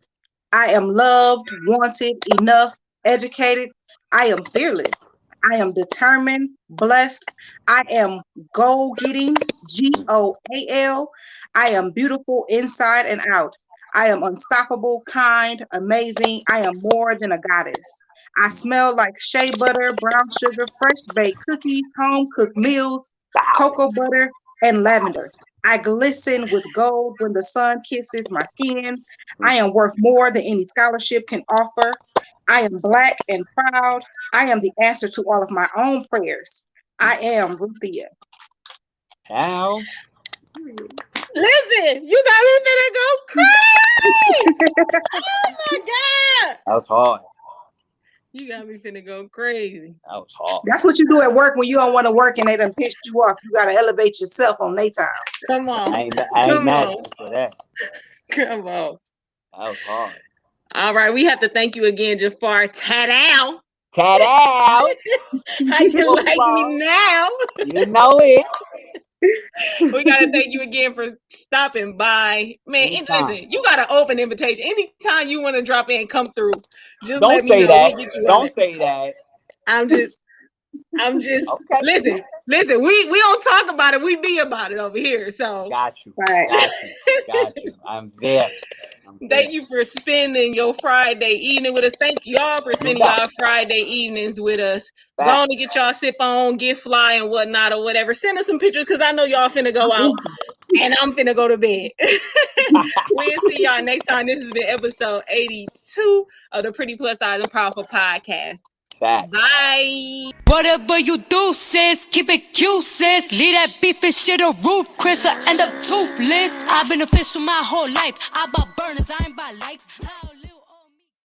[SPEAKER 4] I am loved, wanted, enough, educated. I am fearless. I am determined, blessed. I am goal-getting, GOAL. I am beautiful inside and out. I am unstoppable, kind, amazing. I am more than a goddess. I smell like shea butter, brown sugar, fresh baked cookies, home-cooked meals, cocoa butter, and lavender. I glisten with gold when the sun kisses my skin. I am worth more than any scholarship can offer. I am Black and proud. I am the answer to all of my own prayers. I am Ruthia.
[SPEAKER 3] How?
[SPEAKER 2] Listen, you got me finna go crazy. Oh my God.
[SPEAKER 3] That was hard.
[SPEAKER 2] You got me finna go crazy.
[SPEAKER 3] That was hard.
[SPEAKER 4] That's what you do at work when you don't want to work and they done pissed you off. You got to elevate yourself on their time.
[SPEAKER 2] Come on.
[SPEAKER 3] I ain't mad for that.
[SPEAKER 2] Come on.
[SPEAKER 3] That was hard.
[SPEAKER 2] All right, we have to thank you again, Jaffar. Tat-ow.
[SPEAKER 3] Tat-ow.
[SPEAKER 2] How you like me now?
[SPEAKER 3] You know it.
[SPEAKER 2] We got to thank you again for stopping by. Man, listen, you got an open invitation. Anytime you want to drop in, come through. Just
[SPEAKER 3] Don't
[SPEAKER 2] let me
[SPEAKER 3] say
[SPEAKER 2] know.
[SPEAKER 3] that.
[SPEAKER 2] We'll get you
[SPEAKER 3] Don't say that.
[SPEAKER 2] I'm just
[SPEAKER 3] okay.
[SPEAKER 2] Listen, we don't talk about it. We be about it over here. So
[SPEAKER 3] got you.
[SPEAKER 4] Right.
[SPEAKER 3] Got you. I'm there.
[SPEAKER 2] Thank you for spending your Friday evening with us. Thank y'all for spending y'all Friday evenings with us. Go on to get y'all sip on, get fly and whatnot or whatever. Send us some pictures because I know y'all finna go out and I'm finna go to bed. We'll see y'all next time. This has been episode 82 of the Pretty Plus Size and Powerful podcast. Bye.
[SPEAKER 1] Whatever you do, sis, keep it cute, sis. Leave that beef and shit on roof, Chris, I end up toothless. I've been official my whole life. I bought burners, I ain't buy lights.